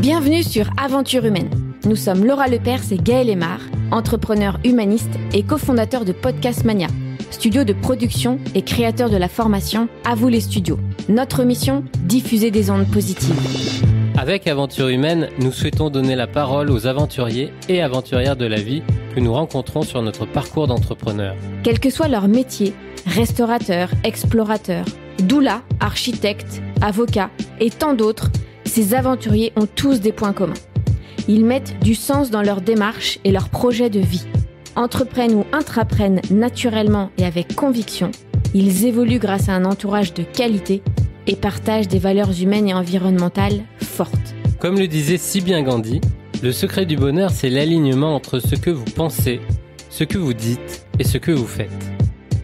Bienvenue sur Aventure Humaine. Nous sommes Laura Lepers et Gaël Aymar, entrepreneurs humanistes et cofondateurs de Podcast Mania, studio de production et créateurs de la formation À vous les studios. Notre mission, diffuser des ondes positives. Avec Aventure Humaine, nous souhaitons donner la parole aux aventuriers et aventurières de la vie que nous rencontrons sur notre parcours d'entrepreneur. Quel que soit leur métier, restaurateurs, explorateurs, doula, architectes, avocats et tant d'autres, ces aventuriers ont tous des points communs. Ils mettent du sens dans leur démarche et leurs projets de vie. Entreprennent ou intraprennent naturellement et avec conviction. Ils évoluent grâce à un entourage de qualité et partagent des valeurs humaines et environnementales fortes. Comme le disait si bien Gandhi, le secret du bonheur, c'est l'alignement entre ce que vous pensez, ce que vous dites et ce que vous faites.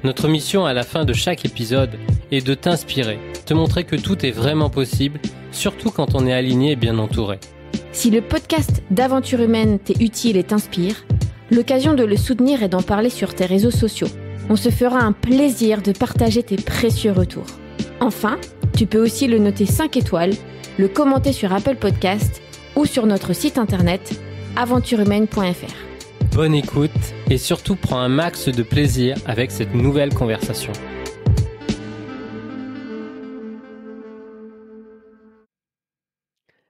Notre mission à la fin de chaque épisode est de t'inspirer, te montrer que tout est vraiment possible, surtout quand on est aligné et bien entouré. Si le podcast d'Aventure Humaine t'est utile et t'inspire, l'occasion de le soutenir et d'en parler sur tes réseaux sociaux. On se fera un plaisir de partager tes précieux retours. Enfin, tu peux aussi le noter 5 étoiles, le commenter sur Apple Podcast ou sur notre site internet aventurehumaine.fr. Bonne écoute et surtout prends un max de plaisir avec cette nouvelle conversation.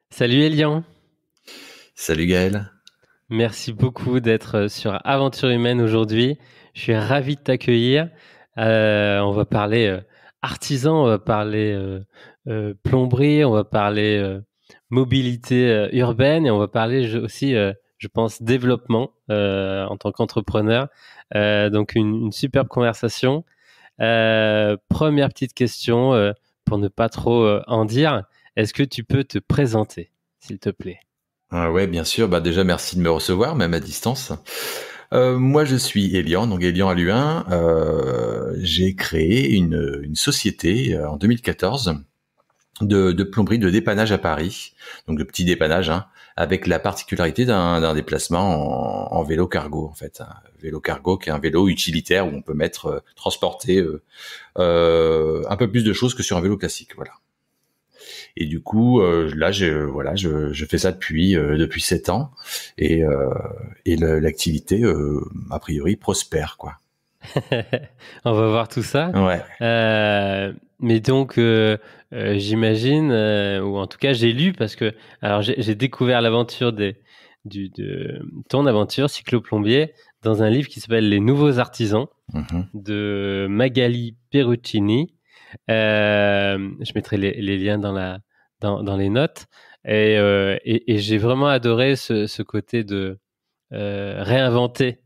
Salut Elian. Salut Gaël. Merci beaucoup d'être sur Aventure Humaine aujourd'hui. Je suis ravi de t'accueillir. On va parler artisan, on va parler plomberie, on va parler mobilité urbaine et on va parler aussi, je pense, développement en tant qu'entrepreneur. Donc une superbe conversation. Première petite question pour ne pas trop en dire. Est-ce que tu peux te présenter, s'il te plaît? Ouais, bien sûr. Déjà, merci de me recevoir, même à distance. Moi, je suis Elian, donc Elian Alluin. J'ai créé une société en 2014 de plomberie de dépannage à Paris, donc de petit dépannage, avec la particularité d'un déplacement en vélo cargo, en fait. Un vélo cargo qui est un vélo utilitaire où on peut transporter un peu plus de choses que sur un vélo classique, voilà. Et du coup, là, je fais ça depuis 7 ans et l'activité, a priori, prospère, quoi. On va voir tout ça. Ouais. Mais donc, j'imagine, ou en tout cas, j'ai lu parce que, alors, j'ai découvert l'aventure de ton aventure cyclo-plombier dans un livre qui s'appelle Les Nouveaux Artisans de Magali Perruccini. Je mettrai les liens dans les notes et j'ai vraiment adoré ce côté de réinventer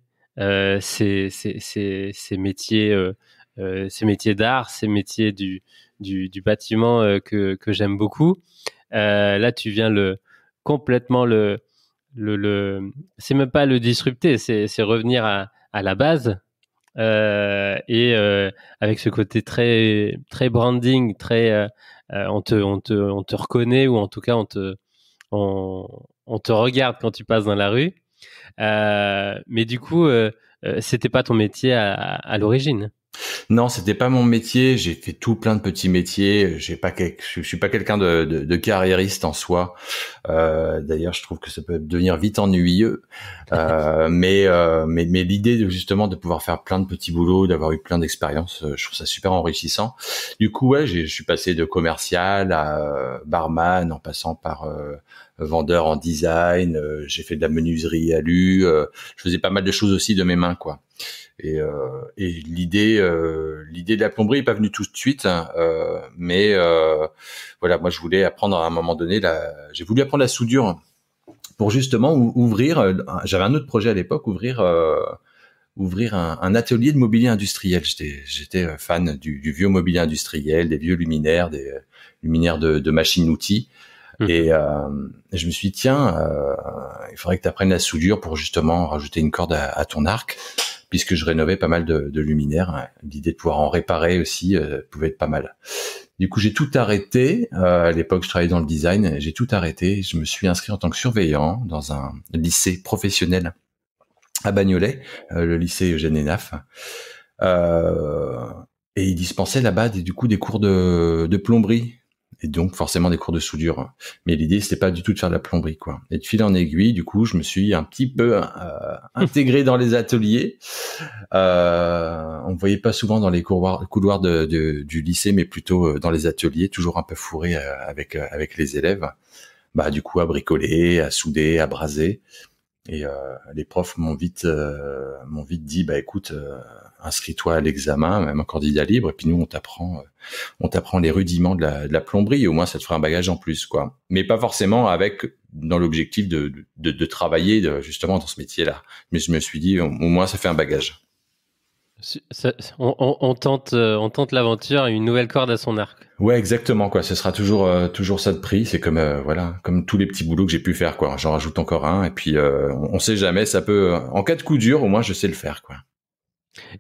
ces métiers d'art, ces métiers du bâtiment que j'aime beaucoup. Là, tu viens complètement c'est même pas le disrupter, c'est revenir à la base. Avec ce côté très très branding, très on te reconnaît, ou en tout cas on te regarde quand tu passes dans la rue. Mais du coup, c'était pas ton métier à l'origine. Non, c'était pas mon métier. J'ai fait tout plein de petits métiers. Je suis pas quelqu'un de carriériste en soi. D'ailleurs, je trouve que ça peut devenir vite ennuyeux. Mais l'idée justement de pouvoir faire plein de petits boulots, d'avoir eu plein d'expériences, je trouve ça super enrichissant. Du coup, ouais, je suis passé de commercial à barman, en passant par vendeur en design. J'ai fait de la menuiserie alu. Je faisais pas mal de choses aussi de mes mains, quoi. Et l'idée de la plomberie est pas venue tout de suite, mais voilà, moi je voulais apprendre à un moment donné j'ai voulu apprendre la soudure pour justement ouvrir. J'avais un autre projet à l'époque, ouvrir un atelier de mobilier industriel. J'étais fan du vieux mobilier industriel, des vieux luminaires, des luminaires de machines-outils. Et je me suis dit, tiens, il faudrait que tu apprennes la soudure pour justement rajouter une corde à ton arc, puisque je rénovais pas mal de luminaires. L'idée de pouvoir en réparer aussi pouvait être pas mal. Du coup, j'ai tout arrêté. À l'époque, je travaillais dans le design. J'ai tout arrêté. Je me suis inscrit en tant que surveillant dans un lycée professionnel à Bagnolet, le lycée Eugène Hénaff. Et ils dispensaient là-bas des cours de plomberie. et donc forcément des cours de soudure. Mais l'idée, c'était pas du tout de faire de la plomberie, quoi. Et de fil en aiguille, du coup, je me suis un petit peu intégré dans les ateliers. On me voyait pas souvent dans les couloirs du lycée, mais plutôt dans les ateliers, toujours un peu fourré avec les élèves. Bah, du coup, à bricoler, à souder, à braser. Et les profs m'ont vite dit, bah écoute, inscris-toi à l'examen, même en candidat libre, et puis nous on t'apprend les rudiments de la plomberie, et au moins ça te fera un bagage en plus, quoi. Mais pas forcément dans l'objectif de travailler justement dans ce métier-là. Mais je me suis dit, au moins ça fait un bagage. On tente l'aventure, une nouvelle corde à son arc. Ouais, exactement, quoi. Ce sera toujours ça de prix. C'est comme comme tous les petits boulots que j'ai pu faire, quoi. J'en rajoute encore un, et puis on sait jamais. Ça peut, en cas de coup dur, au moins je sais le faire, quoi.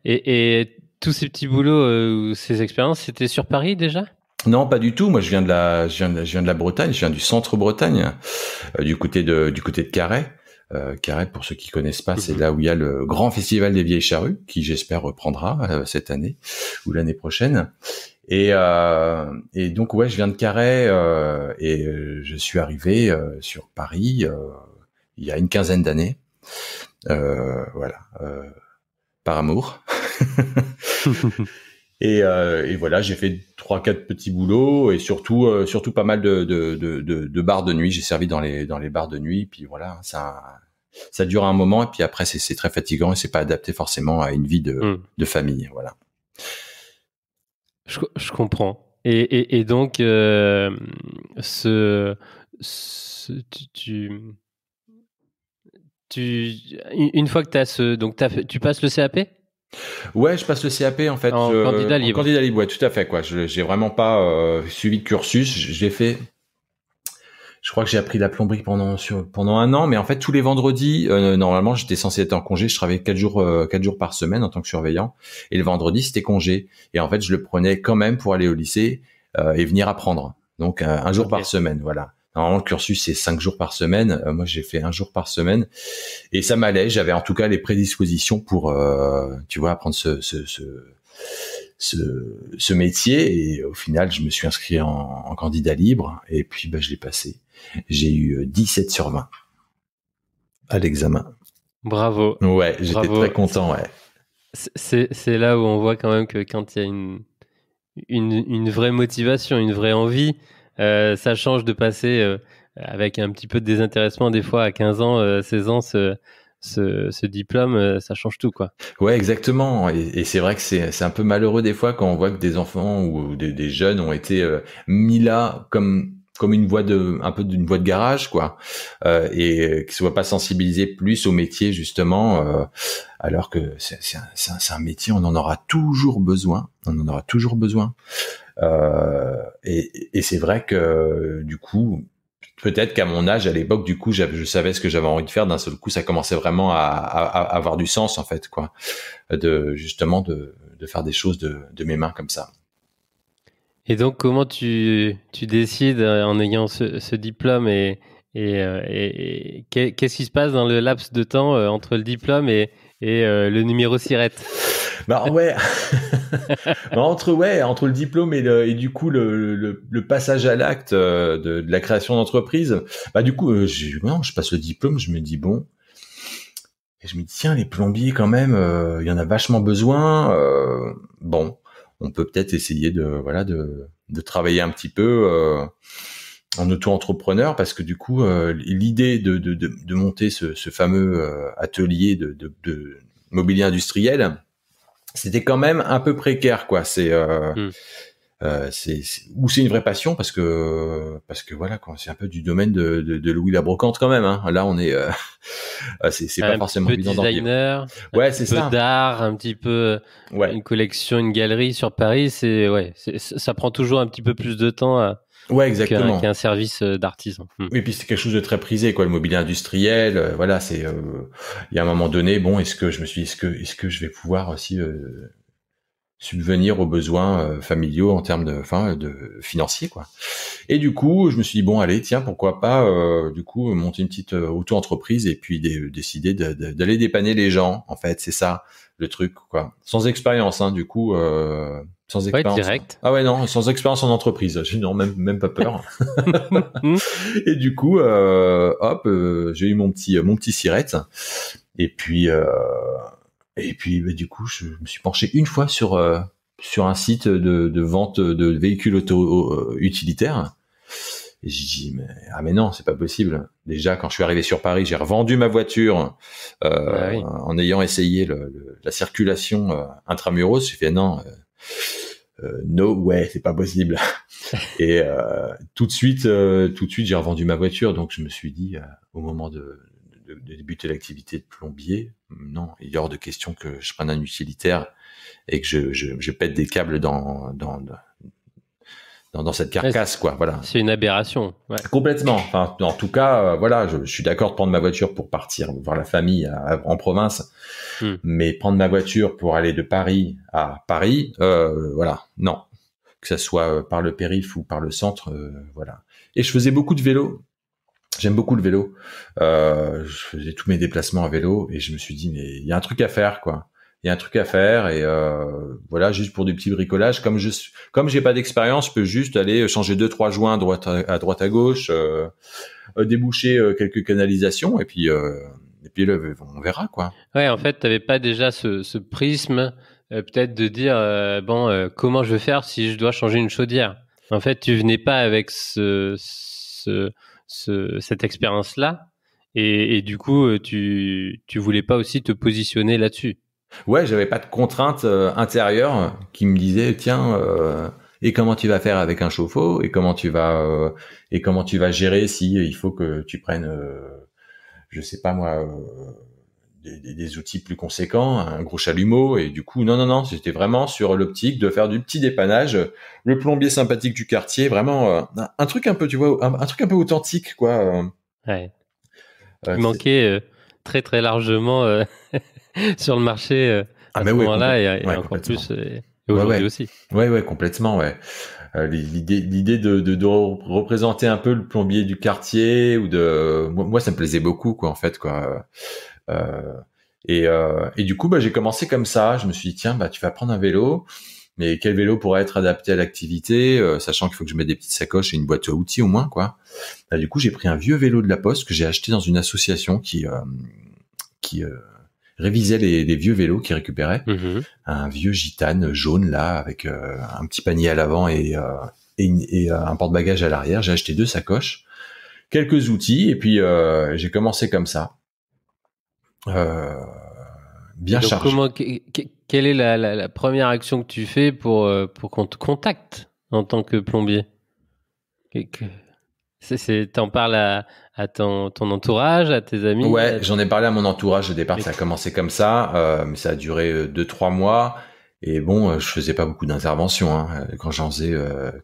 Et tous ces petits boulots, ces expériences, c'était sur Paris déjà? Non, pas du tout. Moi, je viens de la Bretagne. Je viens du centre Bretagne, du côté de Carhaix. Carhaix, pour ceux qui connaissent pas, c'est là où il y a le grand festival des Vieilles Charrues, qui j'espère reprendra cette année ou l'année prochaine. Et donc ouais, je viens de Carhaix et je suis arrivé sur Paris il y a une quinzaine d'années. Voilà, par amour. Et voilà, j'ai fait 3-4 petits boulots et surtout pas mal de bars de nuit. J'ai servi dans les bars de nuit, puis voilà, ça dure un moment et puis après c'est très fatigant et c'est pas adapté forcément à une vie de famille, voilà. Je comprends. Et donc une fois que tu passes le CAP? Ouais, je passe le CAP en fait. En candidat libre. En candidat libre, ouais, tout à fait, quoi. J'ai vraiment pas suivi de cursus. J'ai fait. Je crois que j'ai appris la plomberie pendant un an, mais en fait tous les vendredis, normalement j'étais censé être en congé. Je travaillais 4 jours par semaine en tant que surveillant, et le vendredi c'était congé. Et en fait je le prenais quand même pour aller au lycée et venir apprendre. Donc un jour par semaine, voilà. Normalement, le cursus, c'est 5 jours par semaine. Moi, j'ai fait 1 jour par semaine. Et ça m'allait. J'avais en tout cas les prédispositions pour, tu vois, apprendre ce métier. Et au final, je me suis inscrit en candidat libre. Et puis, bah, je l'ai passé. J'ai eu 17 sur 20 à l'examen. Bravo. Ouais, j'étais très content, ouais. C'est là où on voit quand même que quand il y a une vraie motivation, une vraie envie, ça change de passer avec un petit peu de désintéressement des fois à 15 ans, 16 ans, ce diplôme, ça change tout, quoi. Ouais, exactement. Et c'est vrai que c'est un peu malheureux des fois quand on voit que des enfants ou des jeunes ont été mis là comme une voie un peu d'une voie de garage, quoi, et qui ne soient pas sensibilisés plus au métier justement, alors que c'est un métier, on en aura toujours besoin. Et c'est vrai que du coup, peut-être qu'à mon âge, à l'époque, du coup, je savais ce que j'avais envie de faire. D'un seul coup, ça commençait vraiment à avoir du sens, en fait, quoi, de faire des choses de mes mains comme ça. Et donc, comment tu décides en ayant ce diplôme et qu'est-ce qui se passe dans le laps de temps entre le diplôme et le numéro SIRET? Bah ouais, entre le diplôme et du coup le passage à l'acte de la création d'entreprise, bah du coup je passe le diplôme, je me dis bon, et je me dis tiens, les plombiers quand même, il y en a vachement besoin, bon, on peut peut-être essayer de travailler un petit peu en auto-entrepreneur, parce que du coup l'idée de monter ce fameux atelier de mobilier industriel, c'était quand même un peu précaire, quoi. C'est une vraie passion, parce que voilà, quoi, c'est un peu du domaine de Louis la Brocante quand même, hein. Là on est c'est pas forcément évident d'en vivre. Designer, ouais, c'est ça. Un peu d'art, un petit peu une collection, une galerie sur Paris, ça prend toujours un petit peu plus de temps ouais, exactement, qu'un service d'artisan. Et puis c'est quelque chose de très prisé, quoi, le mobilier industriel, voilà, c'est il y a un moment donné, bon, est-ce que je vais pouvoir aussi subvenir aux besoins familiaux en termes de financiers, quoi. Et du coup, je me suis dit bon, allez, tiens, pourquoi pas du coup monter une petite auto-entreprise et puis décider d'aller dépanner les gens, en fait, c'est ça le truc, quoi. Sans expérience, hein, du coup Sans Ouais, expérience. direct. Ah ouais, non, sans expérience en entreprise. J'ai non, même pas peur. Et du coup, j'ai eu mon petit sirette. Et puis, bah, du coup, je me suis penché une fois sur un site de vente de véhicules utilitaires. Et j'ai dit, mais non, c'est pas possible. Déjà, quand je suis arrivé sur Paris, j'ai revendu ma voiture Ah oui. en ayant essayé la circulation intramuros. J'ai fait non, no way, c'est pas possible. Et tout de suite, j'ai revendu ma voiture. Donc, je me suis dit, au moment de débuter l'activité de plombier, non, il est hors de question que je prenne un utilitaire et que je pète des câbles dans cette carcasse, quoi. Voilà. C'est une aberration. Ouais. Complètement. Enfin, en tout cas, voilà, je suis d'accord de prendre ma voiture pour partir voir la famille en province, mais prendre ma voiture pour aller de Paris à Paris, voilà, non. Que ça soit par le périph' ou par le centre, voilà. Et je faisais beaucoup de vélo. J'aime beaucoup le vélo. Je faisais tous mes déplacements à vélo et je me suis dit, mais il y a un truc à faire, quoi. Il y a un truc à faire et voilà, juste pour du petit bricolage. Comme j'ai pas d'expérience, je peux juste aller changer 2-3 joints à droite à gauche, déboucher quelques canalisations et puis là, on verra, quoi. Ouais, en fait, t'avais pas déjà ce prisme peut-être de dire comment je vais faire si je dois changer une chaudière. En fait, tu venais pas avec cette expérience-là et du coup, tu voulais pas aussi te positionner là-dessus. Ouais, j'avais pas de contraintes intérieures qui me disaient tiens et comment tu vas faire avec un chauffe-eau et comment tu vas gérer si il faut que tu prennes je sais pas moi des outils plus conséquents, un gros chalumeau et du coup non, j'étais vraiment sur l'optique de faire du petit dépannage, le plombier sympathique du quartier, vraiment un truc un peu, tu vois, un truc un peu authentique, quoi. Ouais. Il manquait très très largement sur le marché à ce moment-là et encore plus et aujourd'hui aussi. Ouais, complètement, ouais. L'idée de représenter un peu le plombier du quartier ou moi ça me plaisait beaucoup, quoi, en fait, quoi. Et du coup, bah, j'ai commencé comme ça. Je me suis dit, tiens, bah, tu vas prendre un vélo, mais quel vélo pourrait être adapté à l'activité, sachant qu'il faut que je mette des petites sacoches et une boîte à outils au moins, quoi. Bah, du coup, j'ai pris un vieux vélo de la Poste que j'ai acheté dans une association qui révisait les vieux vélos qui récupéraient. Un vieux gitane jaune là avec un petit panier à l'avant et un porte-bagages à l'arrière. J'ai acheté 2 sacoches, quelques outils et puis j'ai commencé comme ça. Bien donc chargé. Quelle est la première action que tu fais pour qu'on te contacte en tant que plombier? T'en parles à ton entourage, à tes amis? Ouais, j'en ai parlé à mon entourage au départ. Ça a commencé comme ça, mais ça a duré 2-3 mois. Et bon, je faisais pas beaucoup d'interventions, hein. Quand j'en faisais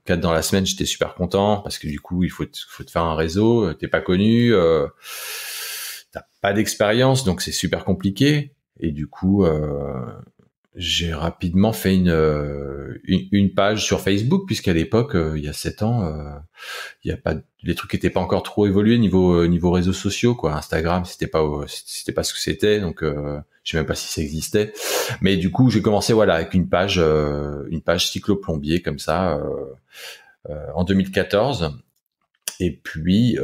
4 dans la semaine, j'étais super content parce que du coup, il faut te faire un réseau. T'es pas connu, t'as pas d'expérience, donc c'est super compliqué. Et du coup, j'ai rapidement fait une page sur Facebook, puisqu'à l'époque, il y a 7 ans, les trucs étaient pas encore trop évolués niveau réseaux sociaux, quoi. Instagram, c'était pas ce que c'était, donc je sais même pas si ça existait. Mais du coup, j'ai commencé avec une page cycloplombier comme ça en 2014. Et puis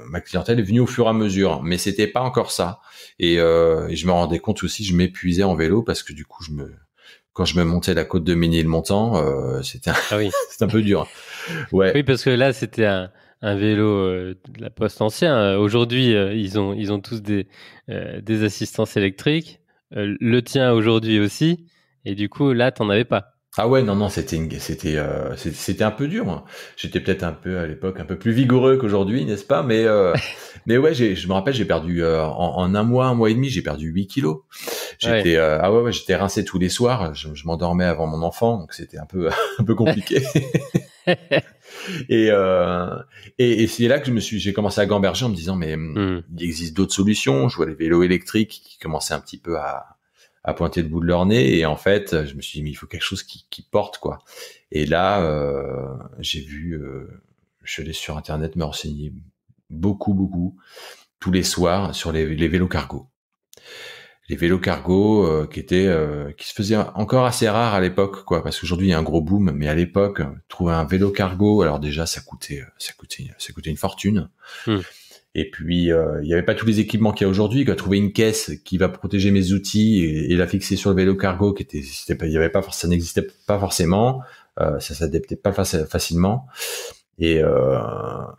ma clientèle est venue au fur et à mesure, mais c'était pas encore ça. Et je me rendais compte aussi, je m'épuisais en vélo parce que du coup, quand je me montais la côte de Ménilmontant, c'était c'était un peu dur. Ouais. Oui, parce que là, c'était un vélo de la Poste ancien. Aujourd'hui, ils ont tous des assistances électriques. Le tien aujourd'hui aussi. Et du coup, là, t'en avais pas. Ah ouais, non, c'était un peu dur, hein. J'étais peut-être un peu à l'époque un peu plus vigoureux qu'aujourd'hui, n'est-ce pas? Mais ouais, je me rappelle, j'ai perdu en un mois et demi, j'ai perdu 8 kilos. J'étais j'étais rincé tous les soirs. Je m'endormais avant mon enfant, donc c'était un peu un peu compliqué. Et c'est là que j'ai commencé à gamberger en me disant mais il existe d'autres solutions. Je vois les vélos électriques qui commençaient un petit peu à pointer le bout de leur nez, et en fait je me suis dit mais il faut quelque chose qui porte, quoi. Et là je suis allé sur internet me renseigner beaucoup tous les soirs sur les vélos cargo. les vélos cargo qui se faisaient encore assez rares à l'époque, quoi, parce qu'aujourd'hui il y a un gros boom, mais à l'époque trouver un vélo cargo, alors déjà ça coûtait une fortune. Et puis il y avait pas tous les équipements qu'il y a aujourd'hui, quoi. Trouver une caisse qui va protéger mes outils et la fixer sur le vélo cargo, ça n'existait pas forcément, ça s'adaptait pas facilement. Et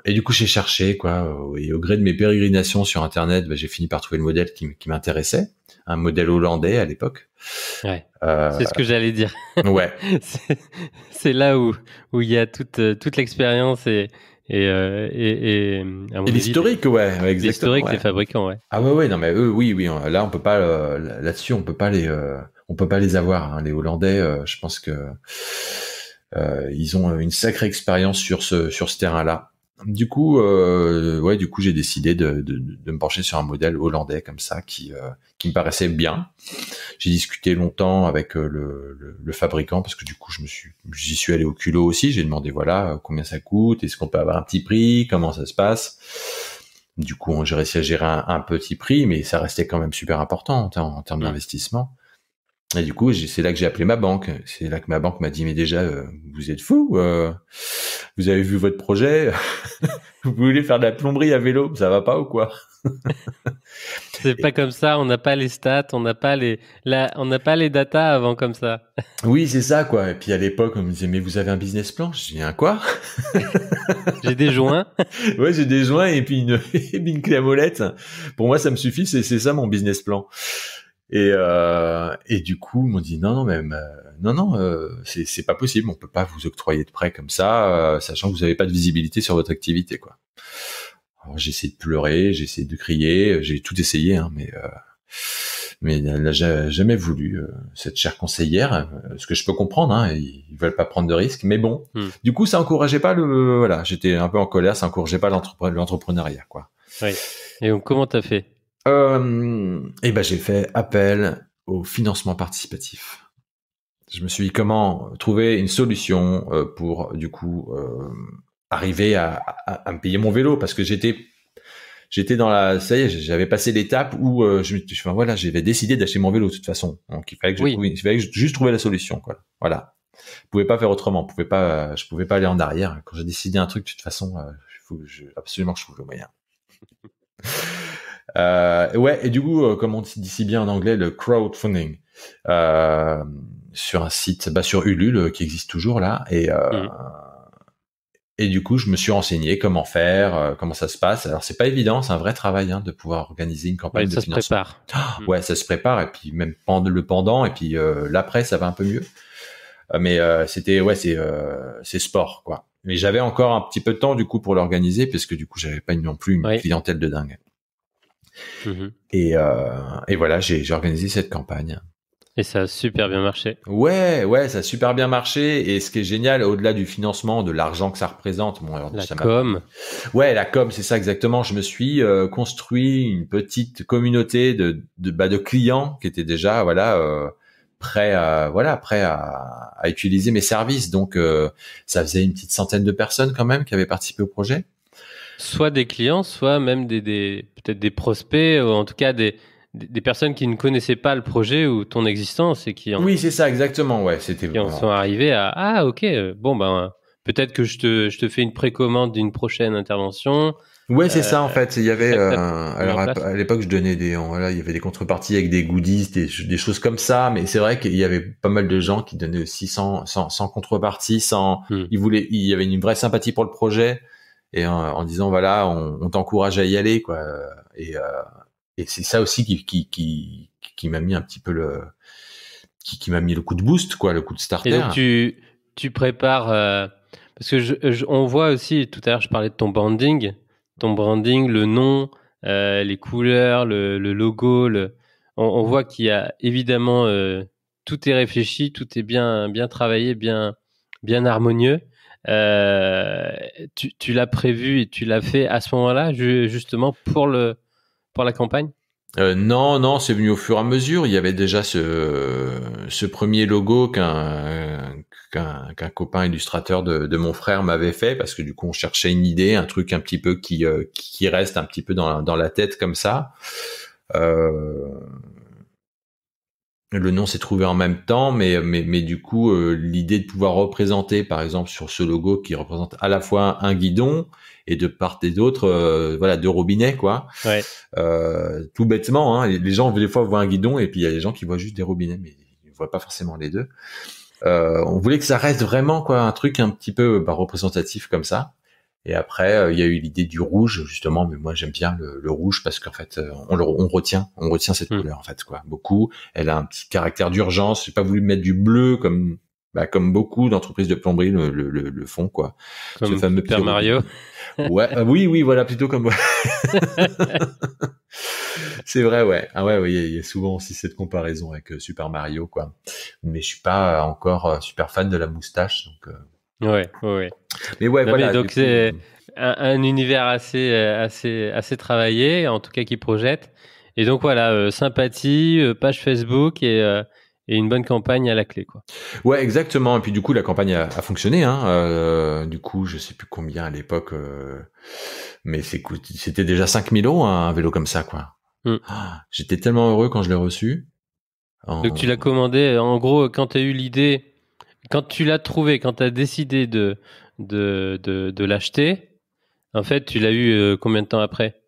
du coup j'ai cherché, quoi, et au gré de mes pérégrinations sur internet, j'ai fini par trouver le modèle qui m'intéressait, un modèle hollandais à l'époque. Ouais. C'est ce que j'allais dire. Ouais. c'est là où il y a toute l'expérience et l'historique, ouais, exactement. L'historique des fabricants, ouais. Ah ouais, non mais eux, oui, là on peut pas là-dessus, on peut pas les avoir, hein, les Hollandais. Je pense que ils ont une sacrée expérience sur ce terrain-là. Du coup, j'ai décidé de me pencher sur un modèle hollandais comme ça qui me paraissait bien. J'ai discuté longtemps avec le fabricant parce que du coup j'y suis allé au culot aussi. J'ai demandé combien ça coûte, est-ce qu'on peut avoir un petit prix, comment ça se passe. Du coup, j'ai réussi à gérer un petit prix, mais ça restait quand même super important en termes d'investissement. Et du coup, c'est là que j'ai appelé ma banque. C'est là que ma banque m'a dit, mais déjà, vous êtes fous, vous avez vu votre projet, vous voulez faire de la plomberie à vélo, ça va pas ou quoi? C'est pas comme ça, on n'a pas les stats, on n'a pas les datas avant comme ça. Oui, c'est ça, quoi. Et puis à l'époque, on me disait, mais vous avez un business plan? Je dis, un quoi? J'ai des joints. Ouais, j'ai des joints et puis une clé à molette. Pour moi, ça me suffit, c'est ça mon business plan. Et du coup, ils m'ont dit non, c'est pas possible, on peut pas vous octroyer de prêt comme ça, sachant que vous avez pas de visibilité sur votre activité, quoi. Alors j'ai essayé de pleurer, j'ai essayé de crier, j'ai tout essayé, hein, mais elle n'a jamais voulu, cette chère conseillère, ce que je peux comprendre, hein, ils veulent pas prendre de risques, mais bon. Du coup, ça encourageait pas j'étais un peu en colère, ça encourageait pas l'entrepreneuriat, quoi. Oui. Et donc, comment t'as fait? J'ai fait appel au financement participatif. Je me suis dit comment trouver une solution pour du coup arriver à me payer mon vélo, parce que j'étais ça y est, j'avais passé l'étape où j'avais décidé d'acheter mon vélo de toute façon. Donc il fallait que juste trouver la solution, quoi. Voilà. Je pouvais pas faire autrement, je pouvais pas aller en arrière. Quand j'ai décidé un truc, de toute façon, absolument que je trouve le moyen. Et du coup, comme on dit si bien en anglais, le crowdfunding sur un site, sur Ulule, qui existe toujours là, et du coup, je me suis renseigné comment faire, comment ça se passe. Alors, c'est pas évident, c'est un vrai travail, hein, de pouvoir organiser une campagne de financement. Ça se prépare. Ouais, ça se prépare, et puis même le pendant, et puis l'après, ça va un peu mieux. Mais c'est sport, quoi. Mais j'avais encore un petit peu de temps du coup pour l'organiser, parce que du coup, j'avais pas non plus une clientèle de dingue. Et voilà, j'ai organisé cette campagne. Et ça a super bien marché. Ouais, ça a super bien marché. Et ce qui est génial, au-delà du financement, de l'argent que ça représente, com. Ouais, la com, c'est ça exactement. Je me suis construit une petite communauté de clients qui étaient déjà prêts à utiliser mes services. Donc ça faisait une petite centaine de personnes quand même qui avaient participé au projet. Soit des clients, soit même peut-être des prospects, ou en tout cas des personnes qui ne connaissaient pas le projet ou ton existence et qui oui, c'est ça, exactement. Ouais, qui en sont arrivés à ok, bon peut-être que je te fais une précommande d'une prochaine intervention. Ouais, c'est ça en fait. Il y avait alors à l'époque je donnais il y avait des contreparties avec des goodies, des choses comme ça, mais c'est vrai qu'il y avait pas mal de gens qui donnaient aussi sans contrepartie, il y avait une vraie sympathie pour le projet, et en disant on t'encourage à y aller, quoi. Et c'est ça aussi qui m'a mis un petit peu qui m'a mis le coup de boost, quoi, le coup de starter. Et donc tu prépares parce que on voit aussi tout à l'heure, je parlais de ton branding, le nom, les couleurs, le logo, on voit qu'il y a évidemment tout est réfléchi, tout est bien travaillé, bien harmonieux. Tu l'as prévu et tu l'as fait à ce moment-là, justement pour la campagne? Non, c'est venu au fur et à mesure. Il y avait déjà ce premier logo qu'un copain illustrateur de mon frère m'avait fait, parce que du coup on cherchait une idée, un truc un petit peu qui reste un petit peu dans la tête comme ça. Le nom s'est trouvé en même temps, mais du coup, l'idée de pouvoir représenter, par exemple, sur ce logo qui représente à la fois un guidon et de part et d'autre, voilà, deux robinets, quoi. Ouais. Tout bêtement, hein, les gens des fois voient un guidon et puis il y a des gens qui voient juste des robinets, mais ils voient pas forcément les deux. On voulait que ça reste vraiment quoi, un truc un petit peu représentatif comme ça. Et après, il y a eu l'idée du rouge justement, mais moi j'aime bien le rouge parce qu'en fait, on retient cette couleur en fait quoi, beaucoup. Elle a un petit caractère d'urgence. J'ai pas voulu mettre du bleu comme beaucoup d'entreprises de plomberie le font quoi. Comme Ce fameux Super Mario. Ouais, oui, voilà, plutôt comme c'est vrai, ouais. Ah ouais, il y a souvent aussi cette comparaison avec Super Mario, quoi. Mais je suis pas encore super fan de la moustache, donc. Ouais. Mais ouais, Non, voilà. mais donc c'est un univers assez travaillé, en tout cas qui projette. Et donc voilà, sympathie, page Facebook et une bonne campagne à la clé, quoi. Ouais, exactement. Et puis du coup, la campagne a fonctionné. Hein. Du coup, je sais plus combien à l'époque, mais c'était déjà 5 000 € un vélo comme ça, quoi. J'étais tellement heureux quand je l'ai reçu. Donc tu l'as commandé, en gros, quand tu as eu l'idée, quand tu l'as trouvé, quand tu as décidé de l'acheter, en fait, tu l'as eu combien de temps après?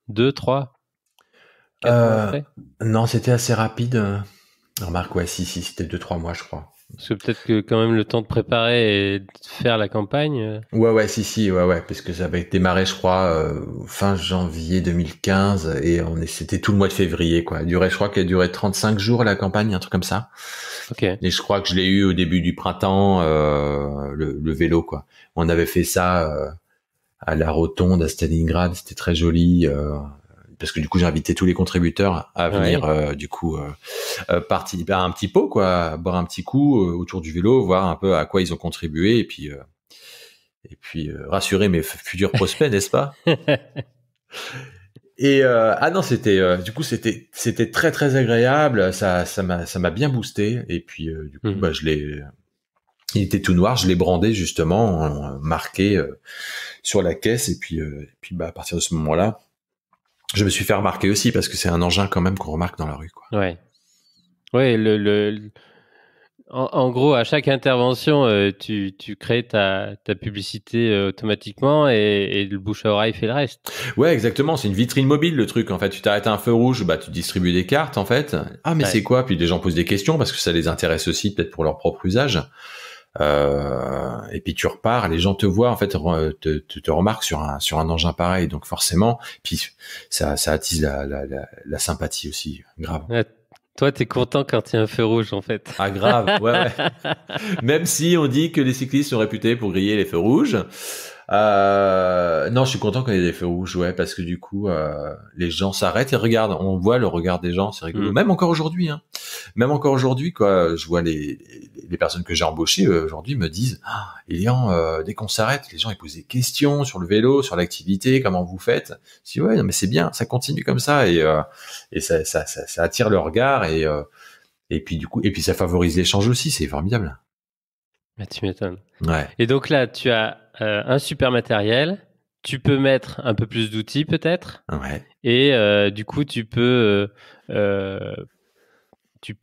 2, 3, 4 mois après? Non, c'était assez rapide. Remarque, ouais, si, c'était 2-3 mois, je crois. Parce que peut-être que quand même le temps de préparer et de faire la campagne. Ouais, ouais, parce que ça avait démarré, je crois, fin janvier 2015 et c'était tout le mois de février, quoi. Je crois qu'elle durait 35 jours la campagne, un truc comme ça. Ok. Et je crois que je l'ai eu au début du printemps, le vélo, quoi. On avait fait ça à la Rotonde à Stalingrad, c'était très joli. Parce que du coup j'ai invité tous les contributeurs à venir participer à un petit pot quoi, boire un petit coup autour du vélo, voir un peu à quoi ils ont contribué et puis rassurer mes futurs prospects, n'est-ce pas? Et non, c'était très très agréable, ça m'a bien boosté et puis du coup il était tout noir, je l'ai brandé justement, marqué sur la caisse et puis à partir de ce moment-là je me suis fait remarquer aussi parce que c'est un engin quand même qu'on remarque dans la rue, quoi. Ouais. Ouais, en gros, à chaque intervention, tu crées ta publicité automatiquement et le bouche à oreille fait le reste. Ouais, exactement. C'est une vitrine mobile, le truc. En fait, tu t'arrêtes à un feu rouge, tu distribues des cartes, en fait. Ah, mais c'est quoi? Puis les gens posent des questions parce que ça les intéresse aussi, peut-être pour leur propre usage. Et puis tu repars, les gens te voient, en fait, te remarquent sur un engin pareil. Donc forcément, puis ça attise la sympathie aussi. Grave. Ouais. Toi, t'es content quand il y a un feu rouge, en fait. Ah, grave, ouais. Même si on dit que les cyclistes sont réputés pour griller les feux rouges. Non, je suis content quand il y a des feux rouges, ouais, parce que du coup, les gens s'arrêtent et regardent. On voit le regard des gens, c'est rigolo. Même encore aujourd'hui, hein. Même encore aujourd'hui, quoi. Je vois les personnes que j'ai embauchées aujourd'hui me disent, Elian, dès qu'on s'arrête, les gens ils posent des questions sur le vélo, sur l'activité, comment vous faites. Je dis ouais, non, mais c'est bien, ça continue comme ça et ça attire le regard et puis du coup, et puis ça favorise l'échange aussi, c'est formidable. Ah, tu m'étonnes. Ouais. Et donc là, tu as un super matériel. Tu peux mettre un peu plus d'outils peut-être. Ouais. Et du coup, tu peux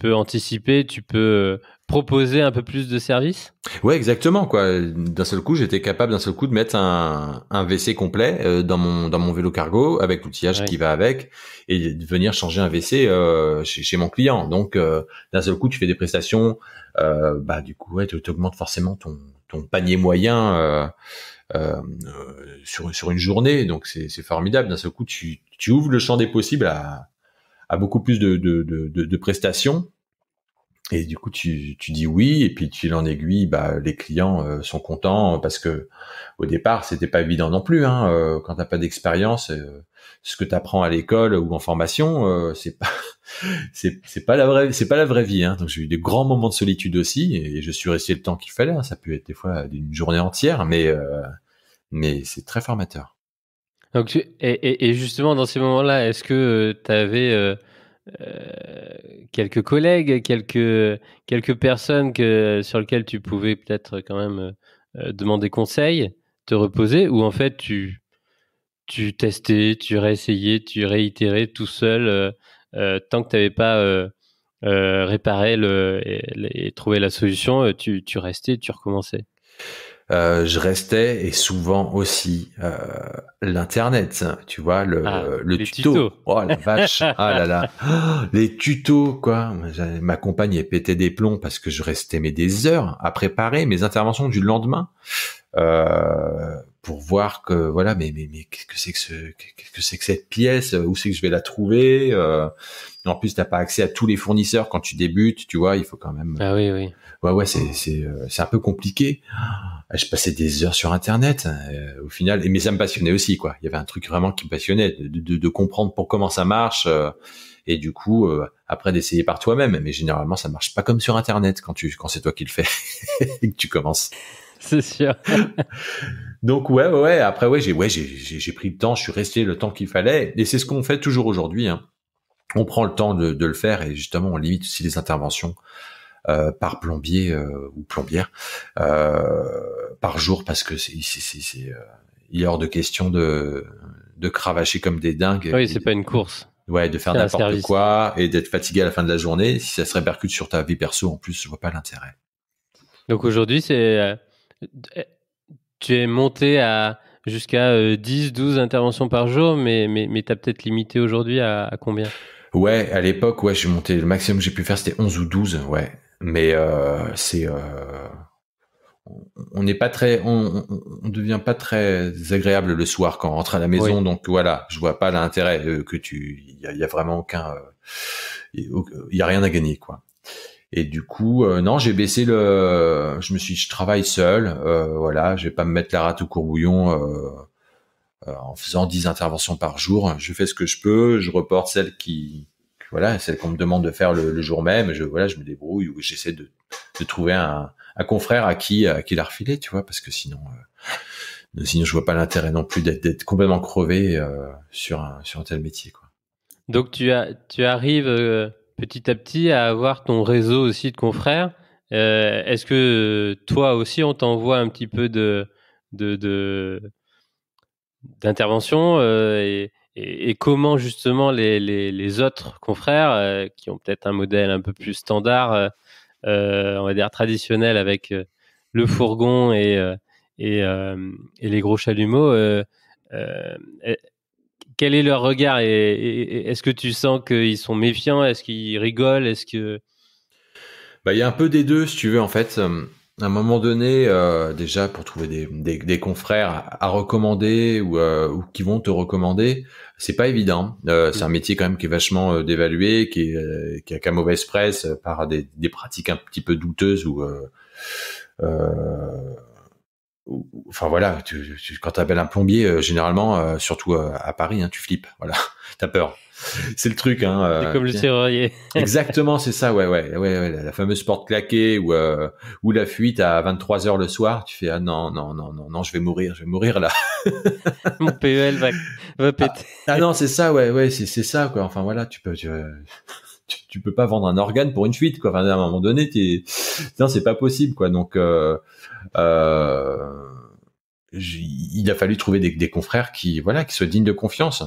anticiper, tu peux proposer un peu plus de services. Ouais, exactement, quoi. D'un seul coup, j'étais capable de mettre un WC complet dans mon vélo cargo avec l'outillage qui va avec et de venir changer un WC chez mon client. Donc d'un seul coup, tu fais des prestations du coup ouais, tu augmentes forcément ton panier moyen sur une journée. Donc c'est formidable. D'un seul coup, tu ouvres le champ des possibles à beaucoup plus de prestations. Et du coup, tu dis oui, et puis tu en aiguille, les clients sont contents parce que au départ, c'était pas évident non plus. Hein, quand t'as pas d'expérience, ce que t'apprends à l'école ou en formation, c'est pas la vraie vie. Hein. Donc j'ai eu des grands moments de solitude aussi, et je suis resté le temps qu'il fallait. Hein. Ça peut être des fois une journée entière, mais c'est très formateur. Donc et justement dans ces moments-là, est-ce que tu avais quelques collègues, quelques personnes sur lesquelles tu pouvais peut-être quand même demander conseil, te reposer, ou en fait tu testais, tu réessayais, tu réitérais tout seul tant que tu n'avais pas réparer et trouver la solution, tu restais, tu recommençais. Je restais et souvent aussi l'internet, tu vois, le les tuto. tutos. Oh la vache, ah là là, oh, les tutos quoi. Ma compagne elle pétait des plombs parce que je restais mais des heures à préparer mes interventions du lendemain pour voir que voilà, mais qu'est-ce que c'est qu'est-ce que c'est que cette pièce, où c'est que je vais la trouver. En plus, t'as pas accès à tous les fournisseurs quand tu débutes, tu vois, il faut quand même. Ah oui, oui. Ouais, c'est un peu compliqué. Je passais des heures sur Internet au final, mais ça me passionnait aussi, quoi. Il y avait un truc vraiment qui me passionnait, de comprendre pour comment ça marche, et du coup, après d'essayer par toi-même. Mais généralement, ça marche pas comme sur Internet quand c'est toi qui le fais et que tu commences. C'est sûr. Donc ouais. Après j'ai pris le temps, je suis resté le temps qu'il fallait, et c'est ce qu'on fait toujours aujourd'hui. Hein. On prend le temps de le faire, et justement, on limite aussi les interventions. Par plombier ou plombière par jour, parce que il est hors de question de cravacher comme des dingues. Oui, c'est pas une course. Ouais, de faire n'importe quoi et d'être fatigué à la fin de la journée. Si ça se répercute sur ta vie perso, en plus, je vois pas l'intérêt. Donc aujourd'hui, tu es monté jusqu'à 10, 12 interventions par jour, mais tu as peut-être limité aujourd'hui à combien? Ouais, à l'époque, ouais, j'ai monté, le maximum que j'ai pu faire, c'était 11 ou 12, ouais. Mais on n'est pas très, on devient pas très agréable le soir quand on rentre à la maison. Oui. Donc voilà, je vois pas l'intérêt il y a vraiment aucun, il y a rien à gagner, quoi. Et du coup, non, j'ai baissé je travaille seul, voilà, je vais pas me mettre la rate au courbouillon en faisant 10 interventions par jour. Je fais ce que je peux, je reporte celles qu'on me demande de faire le jour même. Je me débrouille, ou j'essaie de trouver un confrère à qui la refiler, tu vois, parce que sinon je vois pas l'intérêt non plus d'être complètement crevé sur un tel métier, quoi. Donc tu arrives petit à petit à avoir ton réseau aussi de confrères. Est-ce que toi aussi on t'envoie un petit peu d'intervention et comment justement les autres confrères qui ont peut-être un modèle un peu plus standard, on va dire traditionnel, avec le fourgon et les gros chalumeaux, quel est leur regard, et est-ce que tu sens qu'ils sont méfiants? Est-ce qu'ils rigolent? Est-ce que... Il y a un peu des deux, si tu veux, en fait. À un moment donné, déjà, pour trouver des confrères à recommander ou qui vont te recommander, c'est pas évident. C'est un métier quand même qui est vachement dévalué, qui a qu'à mauvaise presse par des pratiques un petit peu douteuses enfin voilà, quand t'appelles un plombier, généralement, surtout à Paris, hein, tu flippes, voilà, t'as peur. C'est le truc, hein. C'est comme le serrurier. Exactement, c'est ça, ouais, la fameuse porte claquée ou la fuite à 23h le soir. Tu fais non, je vais mourir là. Mon PEL va péter. Non, c'est ça, ouais, c'est ça, quoi. Enfin voilà, tu peux pas vendre un organe pour une fuite, quoi. Enfin, à un moment donné, non, c'est pas possible, quoi. Donc il a fallu trouver des confrères qui soient dignes de confiance.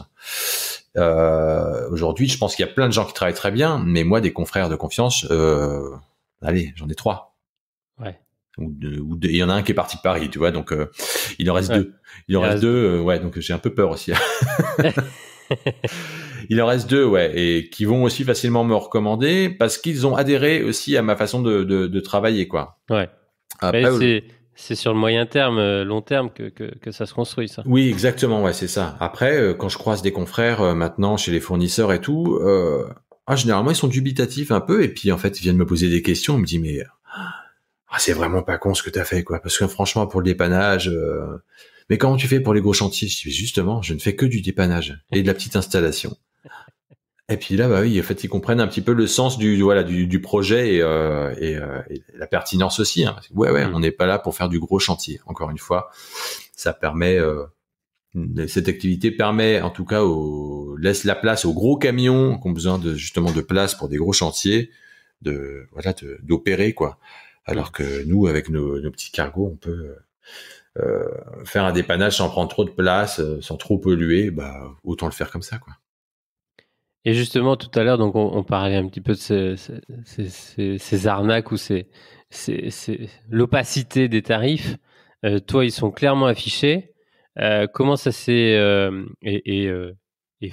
Aujourd'hui, je pense qu'il y a plein de gens qui travaillent très bien, mais moi, des confrères de confiance, allez, j'en ai 3. Ouais. Ou il y en a un qui est parti de Paris, tu vois, donc il en reste 2. Il en reste 2, ouais, donc j'ai un peu peur aussi. Il en reste 2, ouais, et qui vont aussi facilement me recommander parce qu'ils ont adhéré aussi à ma façon de travailler, quoi. Ouais. Après, c'est sur le moyen terme, long terme que ça se construit, ça. Oui, exactement, ouais, c'est ça. Après, quand je croise des confrères maintenant chez les fournisseurs et tout, généralement ils sont dubitatifs un peu, et puis en fait ils viennent me poser des questions. On me dit mais c'est vraiment pas con ce que t'as fait, quoi. Parce que franchement, pour le dépannage, mais comment tu fais pour les gros chantiers? Je dis justement, je ne fais que du dépannage et de la petite installation. Et puis là, oui, en fait, ils comprennent un petit peu le sens du projet et la pertinence aussi. Hein. Ouais, on n'est pas là pour faire du gros chantier. Encore une fois, ça permet, cette activité permet, en tout cas, laisse la place aux gros camions qui ont besoin de place pour des gros chantiers, d'opérer, quoi. Alors que nous, avec nos petits cargos, on peut faire un dépannage sans prendre trop de place, sans trop polluer. Autant le faire comme ça, quoi. Et justement, tout à l'heure, donc on parlait un petit peu de ces arnaques ou l'opacité des tarifs. Toi, ils sont clairement affichés. Comment ça est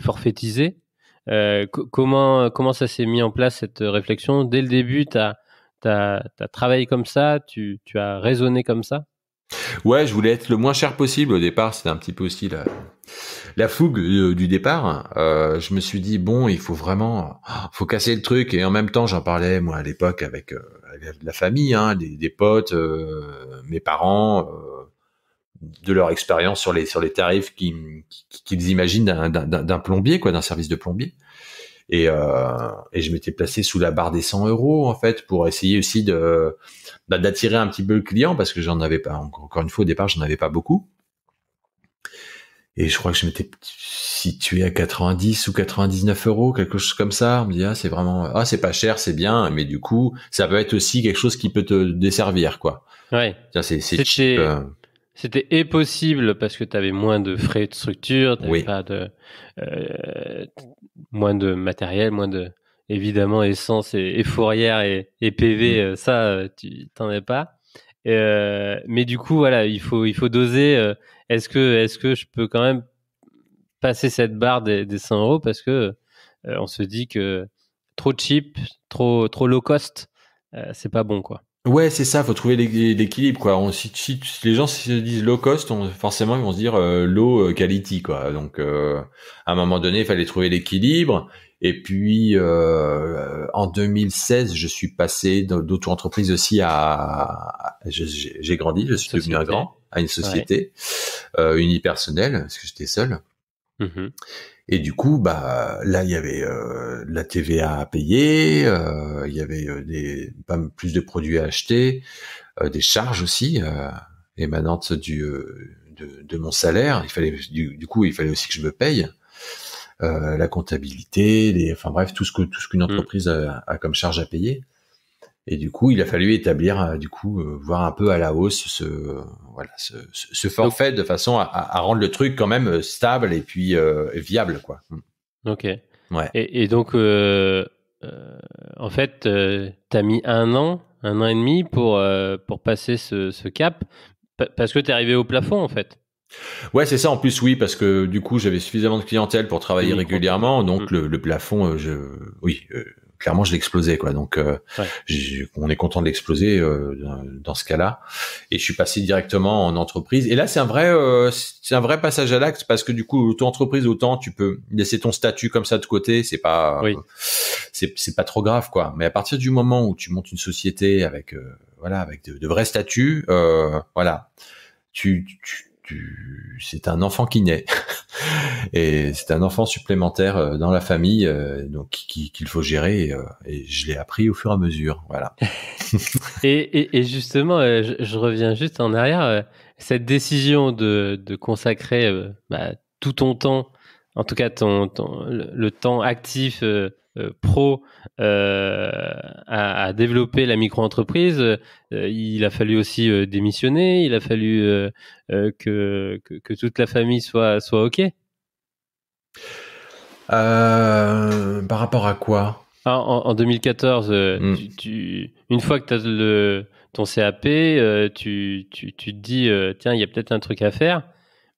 forfaitisé? Comment ça s'est mis en place cette réflexion? Dès le début, t'as travaillé comme ça, tu as raisonné comme ça? Ouais, je voulais être le moins cher possible au départ. C'était un petit peu aussi la fougue du départ. Je me suis dit bon, il faut vraiment, faut casser le truc. Et en même temps, j'en parlais moi à l'époque avec la famille, hein, des potes, mes parents, de leur expérience sur les tarifs qu'ils imaginent d'un plombier, quoi, d'un service de plombier. Et je m'étais placé sous la barre des 100 euros en fait pour essayer aussi d'attirer un petit peu le client parce que j'en avais pas, encore une fois au départ j'en avais pas beaucoup. Et je crois que je m'étais situé à 90 ou 99 euros, quelque chose comme ça. On me dit c'est vraiment, c'est pas cher, c'est bien, mais du coup ça peut être aussi quelque chose qui peut te desservir, quoi. Ouais. C'est cheap. C'était possible parce que tu avais moins de frais de structure, tu Oui. pas de moins de matériel, moins de évidemment essence et fourrière et PV, ça tu t'en as pas. Mais du coup voilà, il faut doser. Est-ce que je peux quand même passer cette barre des 100 euros parce que on se dit que trop cheap, trop low cost, c'est pas bon, quoi. Ouais, c'est ça, faut trouver l'équilibre, quoi. Si les gens se disent low cost, forcément ils vont se dire low quality, quoi. Donc à un moment donné, il fallait trouver l'équilibre. Et puis en 2016, je suis passé d'auto-entreprise aussi j'ai grandi, je suis devenu un grand à une société unipersonnelle parce que j'étais seul. Mmh. Et du coup, là, il y avait la TVA à payer, il y avait plus de produits à acheter, des charges aussi émanantes de mon salaire. Il fallait du coup, il fallait aussi que je me paye la comptabilité, enfin bref, tout ce qu'une entreprise a comme charge à payer. Et du coup, il a fallu établir, voir un peu à la hausse ce forfait de façon à rendre le truc quand même stable et puis viable, quoi. Ok. Ouais. Et donc, en fait, t'as mis un an et demi pour passer ce cap parce que t'es arrivé au plafond, en fait. Ouais, c'est ça. En plus, oui, parce que du coup, j'avais suffisamment de clientèle pour travailler régulièrement, donc le plafond, clairement, je l'explosais, quoi. Donc, on est content de l'exploser dans ce cas-là. Et je suis passé directement en entreprise. Et là, c'est un vrai passage à l'acte parce que du coup, auto-entreprise, autant tu peux laisser ton statut comme ça de côté, c'est pas trop grave, quoi. Mais à partir du moment où tu montes une société avec de vrais statuts, c'est un enfant qui naît et c'est un enfant supplémentaire dans la famille donc qu'il faut gérer et je l'ai appris au fur et à mesure, voilà. et justement je reviens juste en arrière, cette décision de consacrer tout ton temps, en tout cas le temps actif pro à développer la micro-entreprise, il a fallu aussi démissionner, il a fallu que toute la famille soit OK. Par rapport à quoi? En 2014, une fois que tu as ton CAP, tu te dis tiens, il y a peut-être un truc à faire.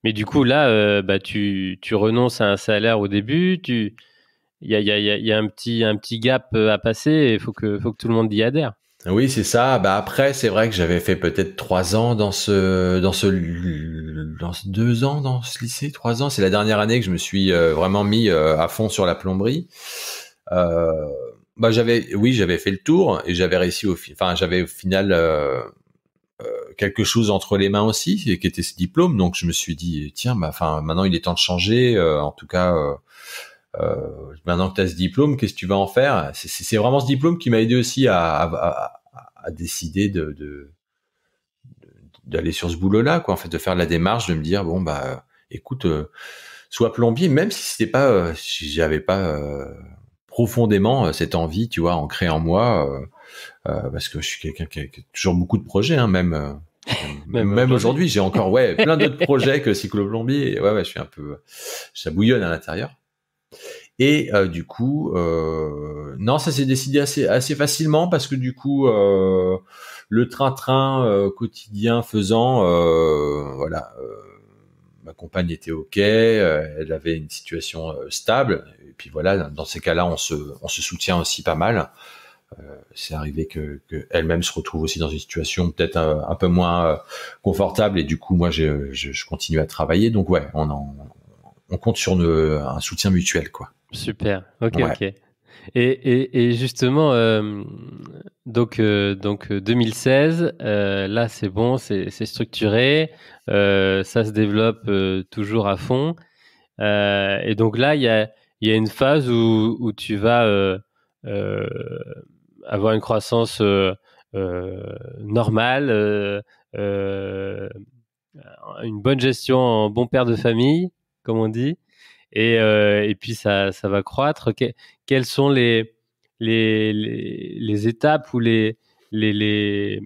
Mais du coup là, tu renonces à un salaire au début, il y a un petit gap à passer, il faut que tout le monde y adhère. Oui, c'est ça. Après, c'est vrai que j'avais fait peut-être 3 ans dans 2 ans dans ce lycée, 3 ans. C'est la dernière année que je me suis vraiment mis à fond sur la plomberie. J'avais fait le tour et j'avais réussi j'avais au final quelque chose entre les mains aussi, qui était ce diplôme. Donc je me suis dit tiens, maintenant il est temps de changer. En tout cas. Maintenant que tu as ce diplôme, qu'est-ce que tu vas en faire? C'est vraiment ce diplôme qui m'a aidé aussi à décider d'aller sur ce boulot-là, quoi. En fait, de faire la démarche, de me dire bon écoute, sois plombier, même si si j'avais pas profondément cette envie, tu vois, ancrée en moi, parce que je suis quelqu'un qui a toujours beaucoup de projets, hein, même aujourd'hui, j'ai encore plein d'autres projets que cycloplombier. Ouais, je suis un peu, ça bouillonne à l'intérieur. Et du coup, non, ça s'est décidé assez facilement parce que du coup, le train-train quotidien faisant, voilà, ma compagne était ok, elle avait une situation stable. Et puis voilà, dans ces cas-là, on se soutient aussi pas mal. C'est arrivé que elle-même se retrouve aussi dans une situation peut-être un peu moins confortable et du coup moi je continue à travailler donc ouais on compte sur un soutien mutuel quoi. Super. Ok, Ouais. ok. Et justement, donc 2016, là c'est bon, c'est structuré, ça se développe toujours à fond. Et donc là, il y a une phase où tu vas euh, avoir une croissance normale, euh, une bonne gestion en bon père de famille, comme on dit. Et puis ça va croître. Quelles sont les étapes ou les, les,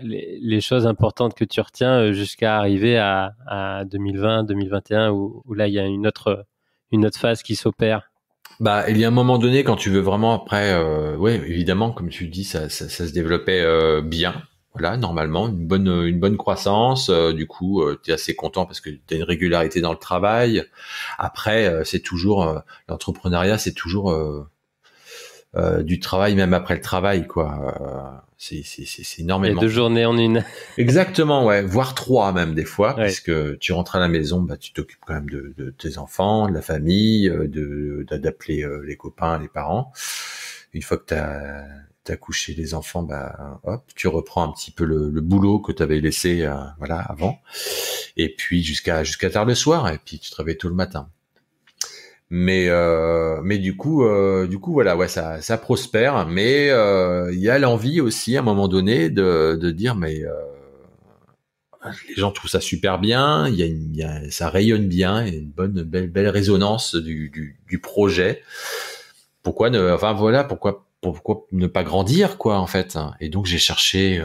les choses importantes que tu retiens jusqu'à arriver à 2020, 2021 où là il y a une autre phase qui s'opère? Bah il y a un moment donné quand tu veux vraiment après ouais évidemment comme tu dis ça se développait bien. Voilà, normalement, une bonne croissance. Du coup, tu es assez content parce que tu as une régularité dans le travail. Après, c'est toujours l'entrepreneuriat, c'est toujours du travail même après le travail, quoi. C'est Il y a énormément. 2 journées en une. Exactement, ouais, voire 3 même des fois, Ouais. puisque tu rentres à la maison, bah tu t'occupes quand même de tes enfants, de la famille, d'appeler les copains, les parents. Une fois que t'as couché les enfants, bah hop, tu reprends un petit peu le boulot que t'avais laissé voilà avant, et puis jusqu'à tard le soir, et puis tu te réveilles tôt le matin. Mais du coup voilà, ouais, ça prospère, mais il y a l'envie aussi à un moment donné de dire mais les gens trouvent ça super bien, ça rayonne bien, il y a une belle résonance du projet. Enfin voilà, pourquoi ne pas grandir quoi en fait. Et donc j'ai cherché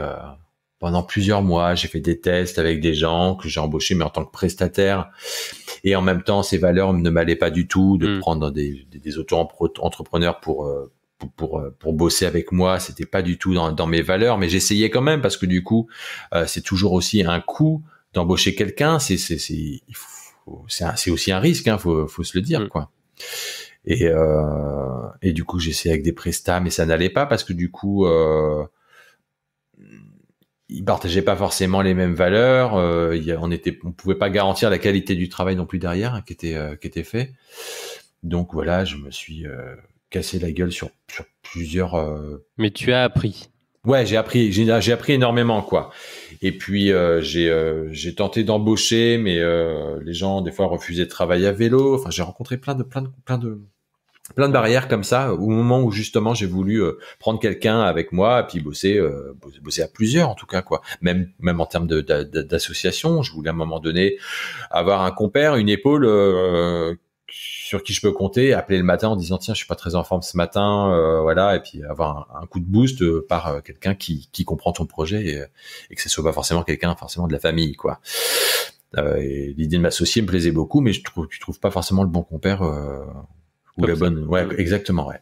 pendant plusieurs mois, j'ai fait des tests avec des gens que j'ai embauchés mais en tant que prestataire. Et en même temps, ces valeurs ne m'allaient pas du tout de prendre des auto-entrepreneurs pour bosser avec moi. C'était pas du tout dans mes valeurs, mais j'essayais quand même parce que du coup, c'est toujours aussi un coût d'embaucher quelqu'un. C'est aussi un risque, hein, faut se le dire, quoi. Et du coup, j'essayais avec des prestats, mais ça n'allait pas parce que du coup, ils partageaient pas forcément les mêmes valeurs. On pouvait pas garantir la qualité du travail non plus derrière, hein, qui était fait. Donc voilà, je me suis cassé la gueule sur plusieurs. Mais tu as appris. Ouais, j'ai appris énormément quoi. Et puis j'ai tenté d'embaucher, mais les gens des fois refusaient de travailler à vélo. Enfin, j'ai rencontré plein de barrières comme ça au moment où justement j'ai voulu prendre quelqu'un avec moi et puis bosser à plusieurs en tout cas quoi, même en termes d'association. Je voulais à un moment donné avoir un compère, une épaule sur qui je peux compter, appeler le matin en disant tiens je suis pas très en forme ce matin, voilà, et puis avoir un coup de boost par quelqu'un qui comprend ton projet et que ce soit pas forcément quelqu'un de la famille quoi. Et l'idée de m'associer me plaisait beaucoup, mais tu trouves pas forcément le bon compère ou la bonne. Ouais, exactement, ouais.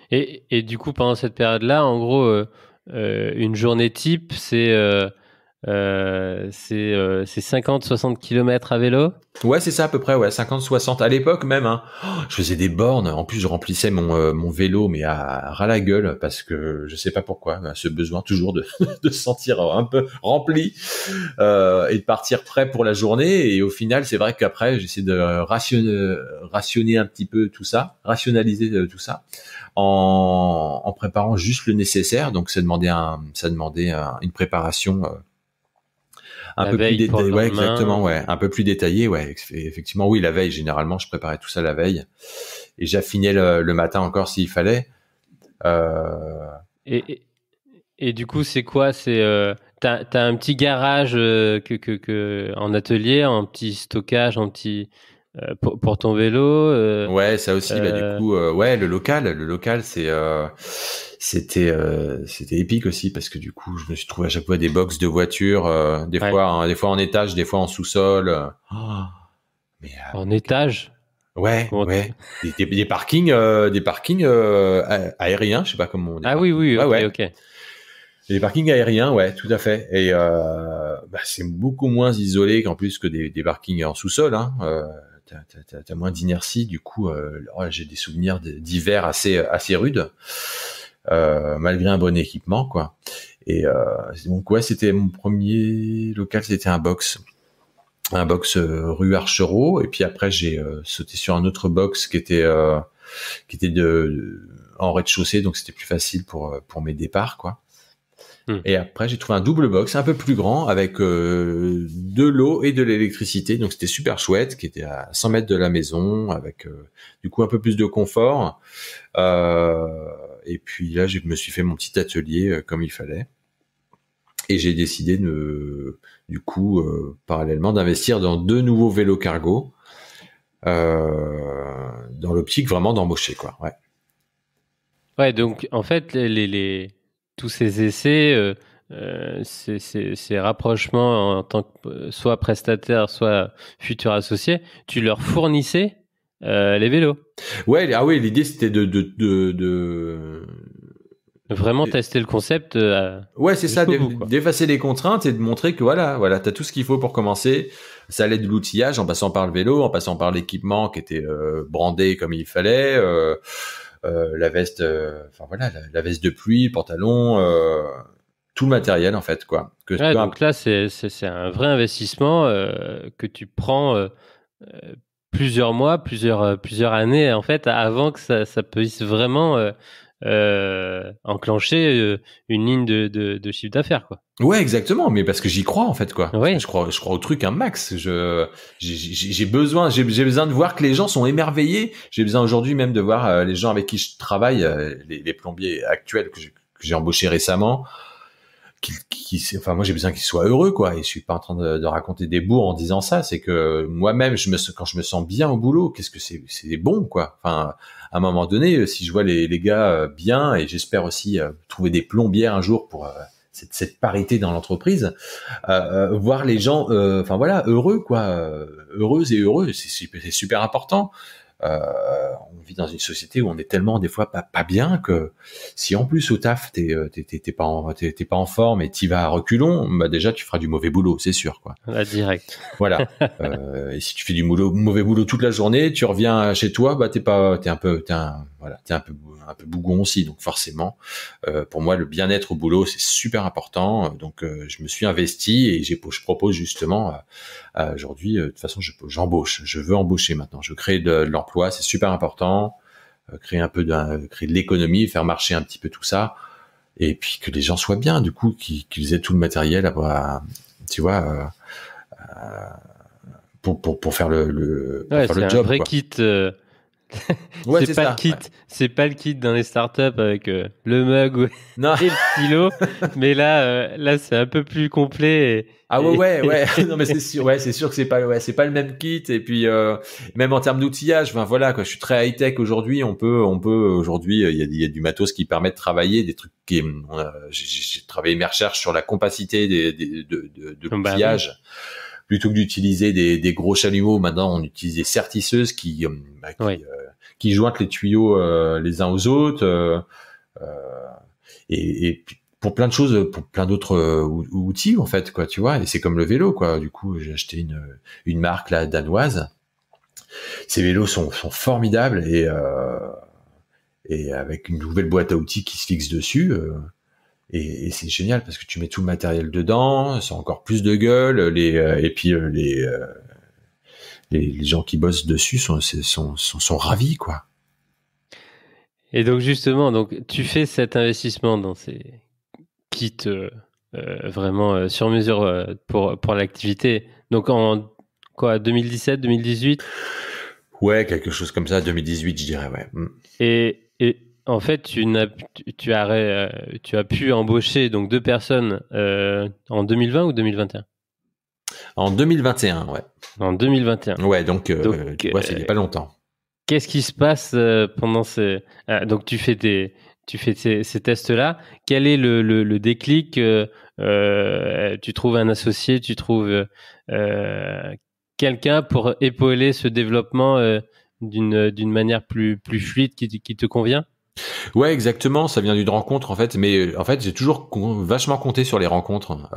Et du coup, pendant cette période-là, en gros, une journée type, c'est 50-60 km à vélo? Ouais, c'est ça à peu près, ouais, 50-60. À l'époque même, hein, je faisais des bornes. En plus, je remplissais mon vélo, mais à ras la gueule, parce que je sais pas pourquoi, ce besoin toujours de se sentir un peu rempli et de partir prêt pour la journée. Et au final, c'est vrai qu'après, j'essaie de rationner un petit peu tout ça, rationaliser tout ça, en préparant juste le nécessaire. Donc, ça demandait une préparation. Un peu plus détaillé, ouais, exactement, ouais, un peu plus détaillé, ouais, effectivement, oui, la veille, généralement, je préparais tout ça la veille, et j'affinais le matin encore s'il fallait. Et du coup, c'est quoi? T'as un petit garage en atelier, un petit stockage, pour ton vélo. Ouais, ça aussi, bah du coup, ouais, le local, c'était épique aussi parce que du coup, je me suis trouvé à chaque fois des box de voitures, des fois en étage, des fois en sous-sol. En étage? Ouais, Comment ouais. Des parkings, aériens, je sais pas comment on dit. Ah oui, Ouais, ok, ouais. ok. Les parkings aériens, ouais, tout à fait. Et c'est beaucoup moins isolé qu'en plus que des parkings en sous-sol. Hein. T'as moins d'inertie, du coup, j'ai des souvenirs d'hiver assez rudes, malgré un bon équipement, quoi. Et donc ouais, c'était mon premier local, c'était un box rue Archereau. Et puis après, j'ai sauté sur un autre box qui était en rez-de-chaussée, donc c'était plus facile pour mes départs, quoi. Et après, j'ai trouvé un double box un peu plus grand avec de l'eau et de l'électricité. Donc, c'était super chouette, qui était à 100 mètres de la maison, avec du coup un peu plus de confort. Et puis là, je me suis fait mon petit atelier comme il fallait. Et j'ai décidé parallèlement, d'investir dans 2 nouveaux vélos cargo, dans l'optique vraiment d'embaucher, quoi. Ouais. Ouais, donc en fait, tous ces essais, ces rapprochements en tant que soit prestataire, soit futur associé, tu leur fournissais les vélos. Ouais, ah oui, l'idée c'était Vraiment tester le concept. Ouais, c'est ça, jusqu'au bout, quoi. d'effacer les contraintes et de montrer que voilà, t'as tout ce qu'il faut pour commencer. Ça allait de l'outillage, en passant par le vélo, en passant par l'équipement qui était brandé comme il fallait, la veste, la veste de pluie, le pantalon, tout le matériel en fait, quoi. Ouais, donc là, c'est un vrai investissement que tu prends plusieurs mois, plusieurs années en fait, avant que ça puisse vraiment enclencher une ligne de chiffre d'affaires, quoi. Ouais, exactement, mais parce que j'y crois en fait, quoi. Oui. Je crois au truc un max. J'ai besoin de voir que les gens sont émerveillés. J'ai besoin aujourd'hui même de voir les gens avec qui je travaille, les plombiers actuels que j'ai embauchés récemment. Moi j'ai besoin qu'ils soient heureux, quoi. Et je suis pas en train de raconter des bourres en disant ça. C'est que moi-même, quand je me sens bien au boulot, qu'est-ce que c'est bon, quoi. Enfin, à un moment donné, si je vois les gars bien, et j'espère aussi trouver des plombières un jour pour cette parité dans l'entreprise, voir les gens, heureux, quoi, heureuses et heureux, c'est super important. On vit dans une société où on est tellement des fois pas bien que si en plus au taf t'es pas en forme et t'y vas à reculons, bah déjà tu feras du mauvais boulot, c'est sûr, quoi. Là, direct. Voilà. Et si tu fais du mauvais boulot toute la journée, tu reviens chez toi, bah t'es un peu bougon aussi. Donc forcément, pour moi, le bien-être au boulot, c'est super important. Donc je me suis investi et je propose justement aujourd'hui, de toute façon, j'embauche. Je veux embaucher maintenant. Je crée de l'emploi, c'est super important. Créer de l'économie, faire marcher un petit peu tout ça, et puis que les gens soient bien. Du coup, qu'ils aient tout le matériel, tu vois. Pour faire le Ouais, faire c'est le un job, vrai quoi. kit. Ouais, C'est pas ça. le kit, Ouais. c'est pas le kit dans les startups avec le mug Non. et le stylo, mais là c'est un peu plus complet. Ah ouais. Non, mais c'est sûr. Ouais, c'est sûr que c'est pas le même kit. Et puis même en termes d'outillage, enfin voilà, quoi. Je suis très high tech aujourd'hui. On peut aujourd'hui, il y a du matos qui permet de travailler des trucs j'ai travaillé mes recherches sur la compacité de l'outillage. Bah oui. Plutôt que d'utiliser des gros chalumeaux, maintenant on utilise des sertisseuses qui jointent les tuyaux les uns aux autres, et puis pour plein de choses, pour plein d'autres outils en fait, quoi, tu vois. Et c'est comme le vélo, quoi. Du coup, j'ai acheté une marque là danoise. Ces vélos sont formidables, et avec une nouvelle boîte à outils qui se fixe dessus. Et c'est génial parce que tu mets tout le matériel dedans, c'est encore plus de gueule, et puis les gens qui bossent dessus sont ravis, quoi. Et donc justement, tu fais cet investissement dans ces kits vraiment sur mesure pour l'activité. Donc en quoi, 2017, 2018? Ouais, quelque chose comme ça, 2018, je dirais, ouais. Et en fait, tu as pu embaucher donc 2 personnes en 2020 ou 2021? En 2021, ouais. En 2021. Ouais, donc c'était pas longtemps. Qu'est-ce qui se passe pendant donc tu fais ces tests-là. Quel est le déclic? Tu trouves un associé, tu trouves quelqu'un pour épauler ce développement d'une manière plus fluide qui te convient? Ouais, exactement. Ça vient d'une rencontre en fait, mais en fait, j'ai toujours vachement compté sur les rencontres.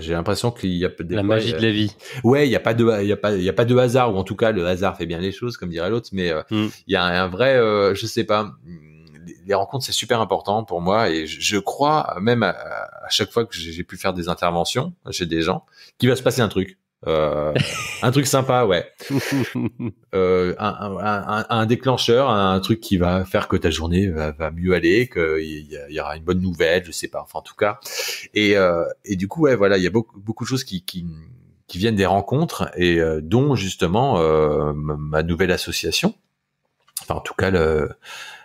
J'ai l'impression qu'il y a des La fois, magie de la vie. ouais, il y a pas de hasard, ou en tout cas, le hasard fait bien les choses, comme dirait l'autre. Mais il y a un vrai, je sais pas. Les rencontres, c'est super important pour moi, et je crois même à chaque fois que j'ai pu faire des interventions chez des gens, qu'il va se passer un truc. Un truc sympa, ouais. Un déclencheur, un truc qui va faire que ta journée va mieux aller, qu'il y aura une bonne nouvelle, je sais pas. Enfin, en tout cas. Et du coup, ouais, voilà, il y a beaucoup de choses qui viennent des rencontres, et dont justement ma nouvelle association. Enfin, en tout cas,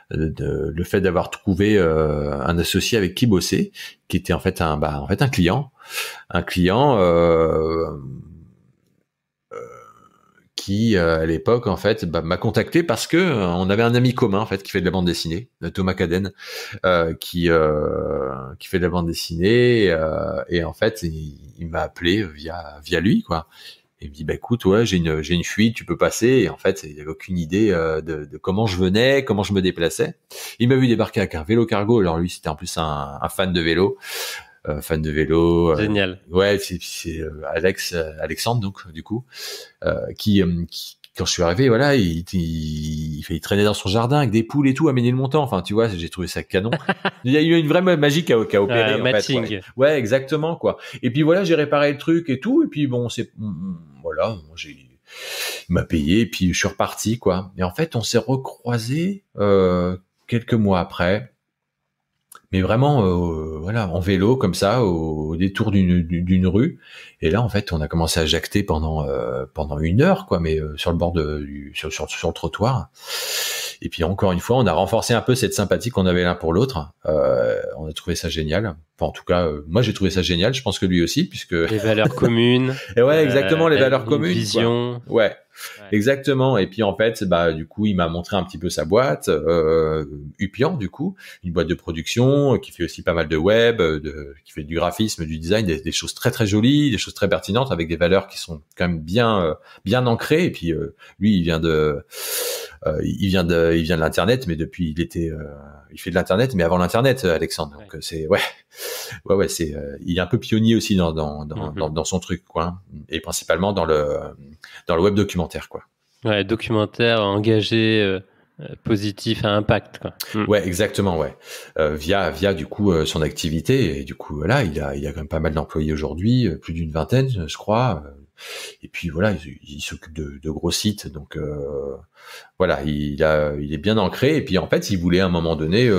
le fait d'avoir trouvé un associé avec qui bosser, qui était en fait un client, qui à l'époque en fait m'a contacté parce que on avait un ami commun en fait qui fait de la bande dessinée, Thomas Caden, qui fait de la bande dessinée, et en fait il m'a appelé via lui, quoi. Et il me dit, bah écoute, ouais, j'ai une fuite, tu peux passer. Et en fait, il n'avait aucune idée de comment je venais, comment je me déplaçais. Il m'a vu débarquer avec un vélo cargo. Alors lui, c'était en plus un fan de vélo. Génial. Ouais, c'est Alexandre, donc du coup, qui quand je suis arrivé, voilà, il traînait dans son jardin avec des poules et tout, à Ménilmontant. Enfin, tu vois, j'ai trouvé ça canon. Il y a eu une vraie magie qui a opéré, en matching. fait. Ouais, exactement, quoi. Et puis voilà, j'ai réparé le truc et tout. Et puis bon, voilà, il m'a payé et puis je suis reparti, quoi. Et en fait, on s'est recroisés quelques mois après. Mais vraiment, voilà, en vélo comme ça, au détour d'une rue. Et là, en fait, on a commencé à jacter pendant 1 heure, quoi, mais sur le bord sur le trottoir. Et puis encore une fois, on a renforcé un peu cette sympathie qu'on avait l'un pour l'autre. On a trouvé ça génial. Enfin, en tout cas, moi j'ai trouvé ça génial. Je pense que lui aussi, puisque les valeurs communes. Et ouais, exactement, les valeurs communes. Vision. Quoi. Ouais. Exactement. Et puis en fait, bah du coup, il m'a montré un petit peu sa boîte, Upian, du coup, une boîte de production qui fait aussi pas mal de web, qui fait du graphisme, du design, des choses très très jolies, des choses très pertinentes avec des valeurs qui sont quand même bien ancrées. Et puis lui, il vient de l'internet, mais depuis il fait de l'internet, mais avant l'internet, Alexandre. Donc c'est c'est il est un peu pionnier aussi dans son truc, quoi, et principalement dans le web documentaire, quoi. Ouais, documentaire engagé, positif à impact, quoi. Ouais, exactement, ouais. Via du coup son activité, et du coup voilà, il a quand même pas mal d'employés aujourd'hui, plus d'une vingtaine, je crois. Et puis voilà, il s'occupe de gros sites, donc voilà, il est bien ancré. Et puis en fait, il voulait à un moment donné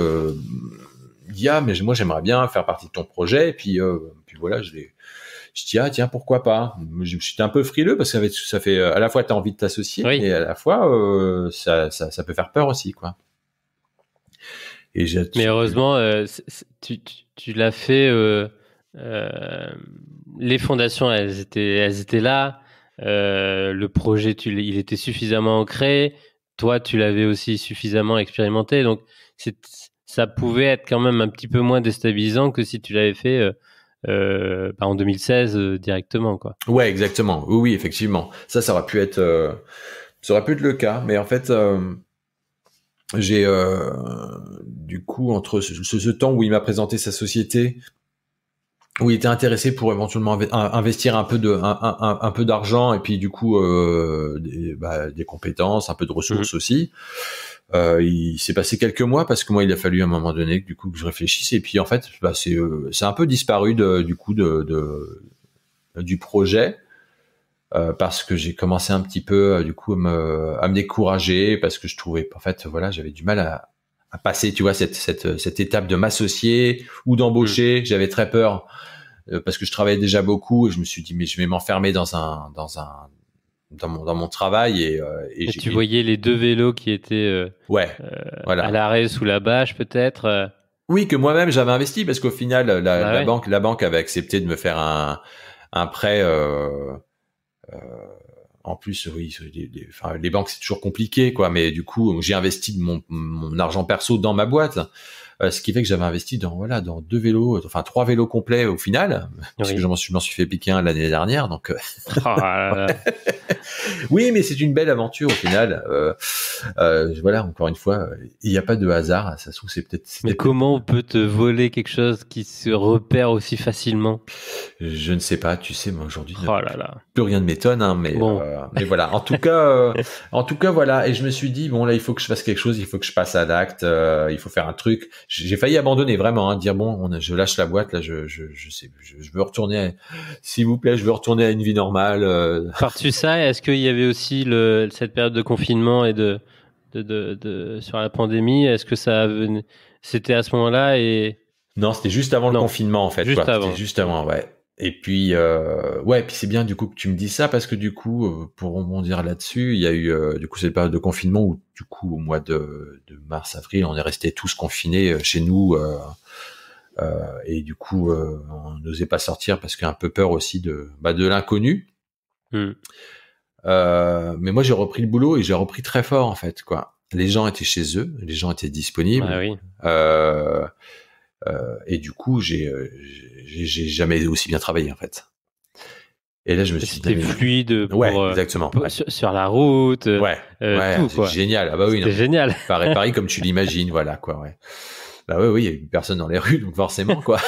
mais moi j'aimerais bien faire partie de ton projet. Et puis voilà, je dis tiens, pourquoi pas. J'étais un peu frileux parce que ça fait à la fois t'as envie de t'associer, oui, et à la fois ça peut faire peur aussi, quoi. Mais heureusement, tu l'as fait. Les fondations, elles étaient là. Le projet, il était suffisamment ancré. Toi, tu l'avais aussi suffisamment expérimenté. Donc, ça pouvait être quand même un petit peu moins déstabilisant que si tu l'avais fait en 2016 directement, quoi. Ouais, exactement. Oui, effectivement. Ça aurait pu être le cas. Mais en fait, j'ai du coup, entre ce temps où il m'a présenté sa société, où il était intéressé pour éventuellement investir un peu d'argent, et puis du coup des compétences, un peu de ressources aussi. Il s'est passé quelques mois parce que moi il a fallu à un moment donné que je réfléchisse, et puis en fait c'est un peu disparu du projet, parce que j'ai commencé un petit peu du coup à me décourager, parce que je trouvais en fait voilà, j'avais du mal à passer, tu vois, cette étape de m'associer ou d'embaucher. J'avais très peur parce que je travaillais déjà beaucoup, et je me suis dit mais je vais m'enfermer dans mon travail, et tu voyais les deux vélos qui étaient voilà, à l'arrêt sous la bâche, peut-être. Oui, que moi-même j'avais investi, parce qu'au final la banque avait accepté de me faire un prêt. En plus, oui, les banques c'est toujours compliqué, quoi. Mais du coup, j'ai investi de mon argent perso dans ma boîte. ce qui fait que j'avais investi dans 2 vélos, enfin 3 vélos complets au final, parce que je m'en suis fait piquer un l'année dernière, donc Oh là là. oui, mais c'est une belle aventure au final. Voilà, encore une fois, il n'y a pas de hasard. Ça se trouve, Mais comment on peut te voler quelque chose qui se repère aussi facilement? Je ne sais pas. Tu sais, moi aujourd'hui, Oh là là. plus rien ne m'étonne, hein, mais Bon. mais voilà. En tout cas, voilà. Et je me suis dit, bon là, il faut que je fasse quelque chose. Il faut que je passe à l'acte. Il faut faire un truc. J'ai failli abandonner vraiment, hein, dire bon, je lâche la boîte là. Je sais, je veux retourner. S'il vous plaît, je veux retourner à une vie normale. Par-dessus ça, est-ce qu'il y avait aussi cette période de confinement et sur la pandémie? Est-ce que c'était à ce moment-là et Non, c'était juste avant le confinement en fait. Juste quoi. avant. C'était juste avant, ouais. Et puis puis c'est bien du coup que tu me dis ça parce que du coup pour rebondir là-dessus, il y a eu du coup cette période de confinement où du coup au mois de mars avril, on est restés tous confinés chez nous et du coup on n'osait pas sortir parce qu'il y a un peu peur aussi de l'inconnu. Mais moi j'ai repris le boulot et j'ai repris très fort en fait quoi. Les gens étaient chez eux, les gens étaient disponibles. Ah oui. Et du coup, j'ai jamais aussi bien travaillé en fait. Et là, je me suis dit, c'était fluide exactement. Sur la route. Tout, c'est quoi. génial. Ah bah oui, c'était génial. Pareil comme tu l'imagines, voilà quoi. Ouais. Bah oui, il y a une personne dans les rues, donc forcément quoi.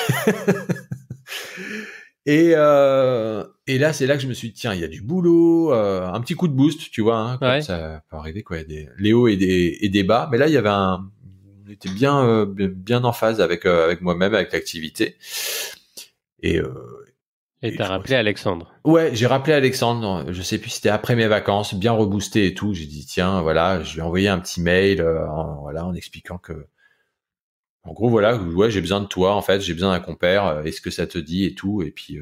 Et là, c'est là que je me suis dit, tiens, il y a du boulot, un petit coup de boost, tu vois, hein, comme ça peut arriver quoi. Il y a des hauts et des bas, mais là, il y avait on était bien en phase avec moi-même, avec l'activité. Et t'as rappelé Alexandre. Ouais, j'ai rappelé Alexandre. Je sais plus si c'était après mes vacances, bien reboosté et tout. J'ai dit tiens, voilà, je lui ai envoyé un petit mail, en expliquant que, en gros, voilà, ouais, j'ai besoin de toi, en fait, j'ai besoin d'un compère. Est-ce que ça te dit et tout. Et puis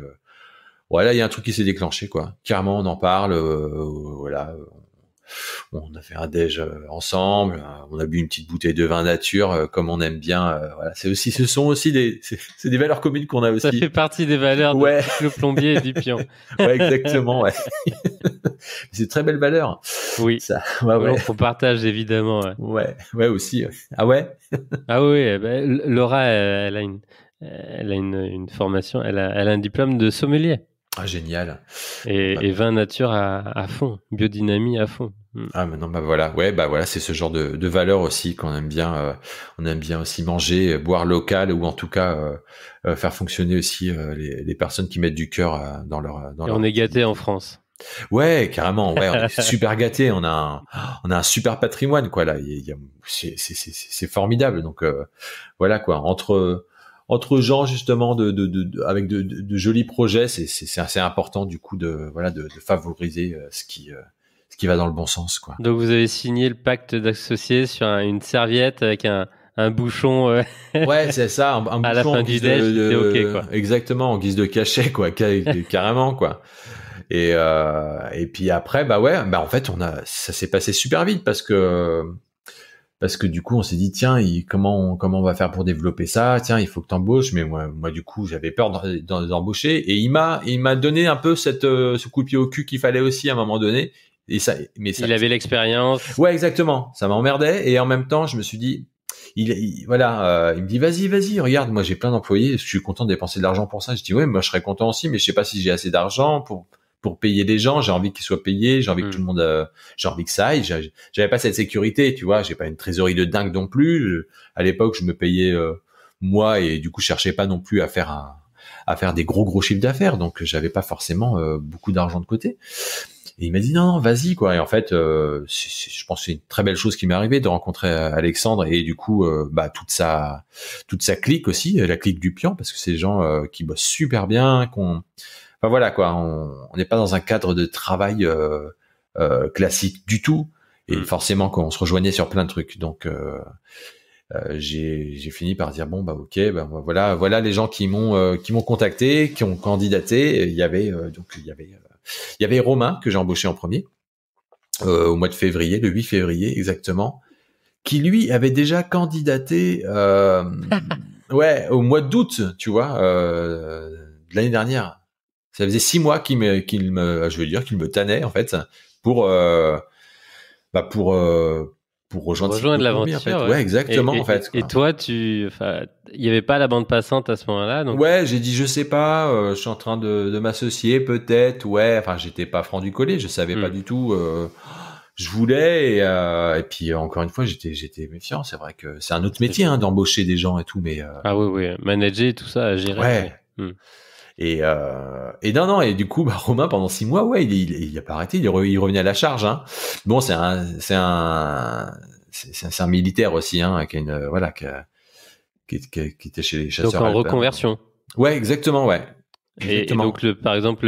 voilà, il y a un truc qui s'est déclenché, quoi. Clairement, on en parle. Voilà. On a fait un déj ensemble, on a bu une petite bouteille de vin nature comme on aime bien. Voilà, ce sont aussi c'est des valeurs communes qu'on a aussi. Ça fait partie des valeurs de le plombier et du pion. Ouais, exactement. Ouais. C'est de très belles valeurs. Oui. Ça, on partage évidemment. Ouais aussi. Ah ouais. Ah oui. Laura, elle a une formation, elle a un diplôme de sommelier. Ah, génial. Et vin nature à fond, biodynamie à fond. Ah, mais non, voilà. Ouais, voilà, c'est ce genre de valeurs aussi qu'on aime bien. On aime bien aussi manger, boire local ou en tout cas faire fonctionner aussi les personnes qui mettent du cœur dans leur. On est gâtés en France. Ouais, carrément. Ouais, on est super gâtés. On a un super patrimoine, quoi. Là, c'est formidable. Donc voilà quoi. Entre gens justement avec de jolis projets, c'est assez important du coup de favoriser ce qui va dans le bon sens, quoi. Donc vous avez signé le pacte d'associés sur une serviette avec un bouchon. Ouais, c'est ça, un bouchon à la fin du déj, c'était ok, quoi. Exactement, en guise de cachet, quoi, carrément, quoi. Et puis après, en fait, ça s'est passé super vite parce que du coup, on s'est dit, tiens, comment on va faire pour développer ça? Tiens, il faut que t'embauches. Mais moi, du coup, j'avais peur d'embaucher. Et il m'a donné un peu ce coup de pied au cul qu'il fallait aussi à un moment donné. Il avait l'expérience. Ouais, exactement. Ça m'emmerdait. Et en même temps, je me suis dit, il me dit, vas-y, regarde, moi, j'ai plein d'employés. Je suis content de dépenser de l'argent pour ça. Je dis, ouais, moi, je serais content aussi, mais je sais pas si j'ai assez d'argent pour payer les gens. J'ai envie qu'ils soient payés, j'ai envie que tout le monde, j'ai envie que ça aille. J'avais pas cette sécurité, tu vois. J'ai pas une trésorerie de dingue non plus. À l'époque, je me payais moi et du coup, je cherchais pas non plus à faire des gros chiffres d'affaires. Donc, j'avais pas forcément beaucoup d'argent de côté. Et il m'a dit non, vas-y quoi. Et en fait, je pense que c'est une très belle chose qui m'est arrivée de rencontrer Alexandre et du coup, toute sa clique aussi, la clique du Pian, parce que c'est des gens qui bossent super bien, enfin voilà quoi, on n'est pas dans un cadre de travail classique du tout, et forcément qu'on se rejoignait sur plein de trucs. Donc j'ai fini par dire bon ok, voilà les gens qui m'ont contacté, qui ont candidaté. Il y avait Romain que j'ai embauché en premier au mois de février, le 8 février exactement, qui lui avait déjà candidaté au mois d'août, tu vois, de l'année dernière. Ça faisait 6 mois qu'il me tannait en fait pour rejoindre l'aventure. En fait. Ouais, exactement, en fait. Et toi, il y avait pas la bande passante à ce moment-là, donc. Ouais, j'ai dit, je sais pas, je suis en train de m'associer, peut-être, ouais. Enfin, j'étais pas franc du collier, je savais pas du tout, je voulais, et puis, encore une fois, j'étais méfiant. C'est vrai que c'est un autre métier, hein, d'embaucher des gens et tout, mais, Ah oui, manager, tout ça, à gérer. Ouais. Et non, et du coup, Romain, pendant 6 mois, ouais, il a pas arrêté, il revenait à la charge, hein. Bon, c'est un militaire aussi, hein, qui était chez les chasseurs. Donc en reconversion. Ouais, exactement, ouais. Et donc par exemple,